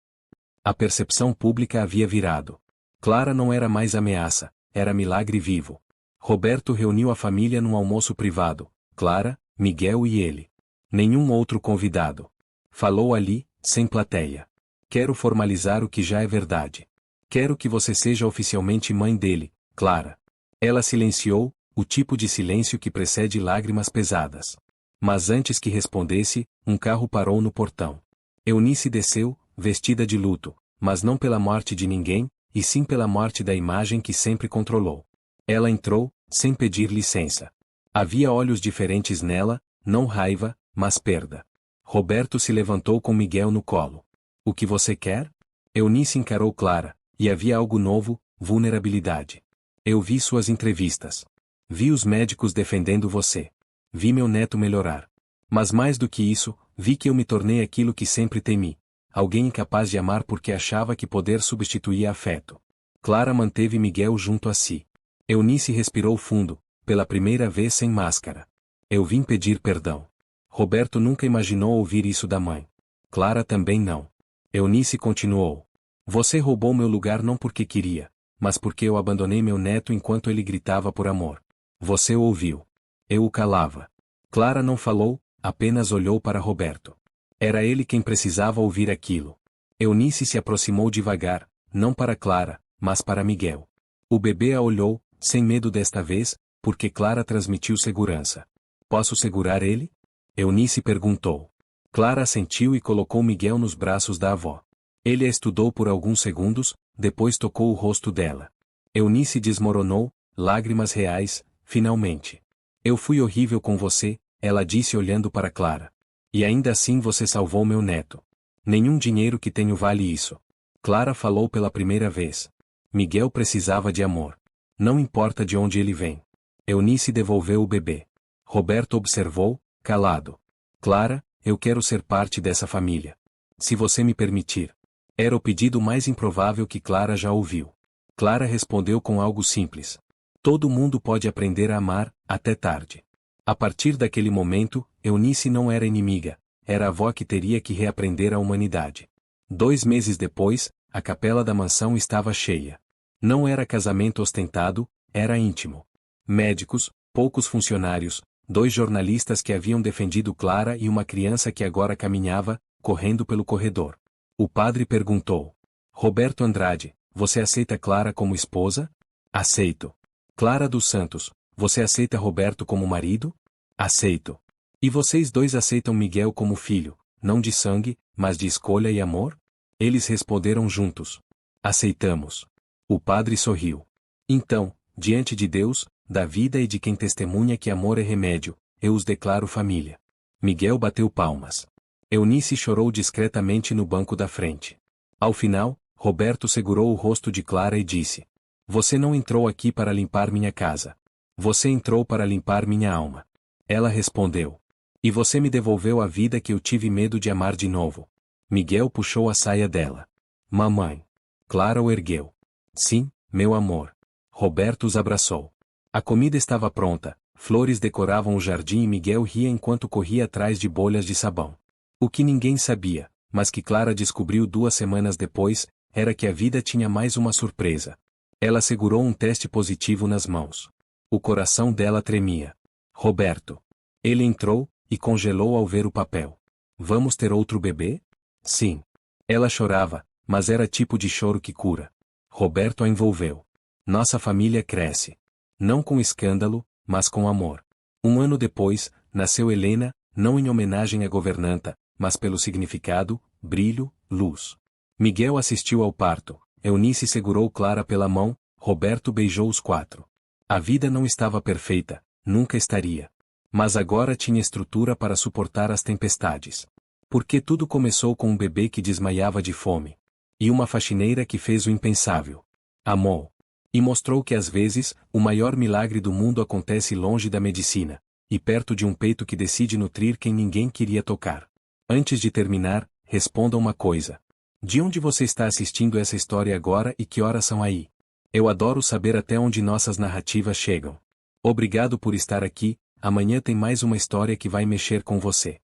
A percepção pública havia virado. Clara não era mais ameaça, era milagre vivo. Roberto reuniu a família num almoço privado, Clara, Miguel e ele. Nenhum outro convidado. Falou ali, sem plateia. Quero formalizar o que já é verdade. Quero que você seja oficialmente mãe dele, Clara. Ela silenciou, o tipo de silêncio que precede lágrimas pesadas. Mas antes que respondesse, um carro parou no portão. Eunice desceu, vestida de luto, mas não pela morte de ninguém, e sim pela morte da imagem que sempre controlou. Ela entrou, sem pedir licença. Havia olhos diferentes nela, não raiva, mas perda. Roberto se levantou com Miguel no colo. O que você quer? Eunice encarou Clara, e havia algo novo, vulnerabilidade. Eu vi suas entrevistas. Vi os médicos defendendo você. Vi meu neto melhorar. Mas mais do que isso, vi que eu me tornei aquilo que sempre temi. Alguém incapaz de amar porque achava que poder substituía afeto. Clara manteve Miguel junto a si. Eunice respirou fundo, pela primeira vez sem máscara. Eu vim pedir perdão. Roberto nunca imaginou ouvir isso da mãe. Clara também não. Eunice continuou. Você roubou meu lugar não porque queria, mas porque eu abandonei meu neto enquanto ele gritava por amor. Você o ouviu. Eu o calava. Clara não falou, apenas olhou para Roberto. Era ele quem precisava ouvir aquilo. Eunice se aproximou devagar, não para Clara, mas para Miguel. O bebê a olhou, sem medo desta vez, porque Clara transmitiu segurança. Posso segurar ele? Eunice perguntou. Clara assentiu e colocou Miguel nos braços da avó. Ele a estudou por alguns segundos, depois tocou o rosto dela. Eunice desmoronou, lágrimas reais, finalmente. Eu fui horrível com você, ela disse olhando para Clara. E ainda assim você salvou meu neto. Nenhum dinheiro que tenho vale isso. Clara falou pela primeira vez. Miguel precisava de amor. Não importa de onde ele vem. Eunice devolveu o bebê. Roberto observou, calado. Clara, eu quero ser parte dessa família. Se você me permitir. Era o pedido mais improvável que Clara já ouviu. Clara respondeu com algo simples. Todo mundo pode aprender a amar, até tarde. A partir daquele momento, Eunice não era inimiga, era a avó que teria que reaprender a humanidade. 2 meses depois, a capela da mansão estava cheia. Não era casamento ostentado, era íntimo. Médicos, poucos funcionários, 2 jornalistas que haviam defendido Clara e uma criança que agora caminhava, correndo pelo corredor. O padre perguntou: Roberto Andrade, você aceita Clara como esposa? Aceito. Clara dos Santos, você aceita Roberto como marido? Aceito. E vocês dois aceitam Miguel como filho, não de sangue, mas de escolha e amor? Eles responderam juntos: aceitamos. O padre sorriu. Então, diante de Deus, da vida e de quem testemunha que amor é remédio, eu os declaro família. Miguel bateu palmas. Eunice chorou discretamente no banco da frente. Ao final, Roberto segurou o rosto de Clara e disse: você não entrou aqui para limpar minha casa. Você entrou para limpar minha alma. Ela respondeu: e você me devolveu a vida que eu tive medo de amar de novo. Miguel puxou a saia dela. Mamãe. Clara o ergueu. Sim, meu amor. Roberto os abraçou. A comida estava pronta, flores decoravam o jardim e Miguel ria enquanto corria atrás de bolhas de sabão. O que ninguém sabia, mas que Clara descobriu 2 semanas depois, era que a vida tinha mais uma surpresa. Ela segurou um teste positivo nas mãos. O coração dela tremia. Roberto. Ele entrou, e congelou ao ver o papel. Vamos ter outro bebê? Sim. Ela chorava, mas era tipo de choro que cura. Roberto a envolveu. Nossa família cresce. Não com escândalo, mas com amor. 1 ano depois, nasceu Helena, não em homenagem à governanta, mas pelo significado, brilho, luz. Miguel assistiu ao parto, Eunice segurou Clara pela mão, Roberto beijou os 4. A vida não estava perfeita, nunca estaria. Mas agora tinha estrutura para suportar as tempestades. Porque tudo começou com um bebê que desmaiava de fome. E uma faxineira que fez o impensável. Amou. E mostrou que às vezes, o maior milagre do mundo acontece longe da medicina, e perto de um peito que decide nutrir quem ninguém queria tocar. Antes de terminar, responda uma coisa. De onde você está assistindo essa história agora e que horas são aí? Eu adoro saber até onde nossas narrativas chegam. Obrigado por estar aqui, amanhã tem mais uma história que vai mexer com você.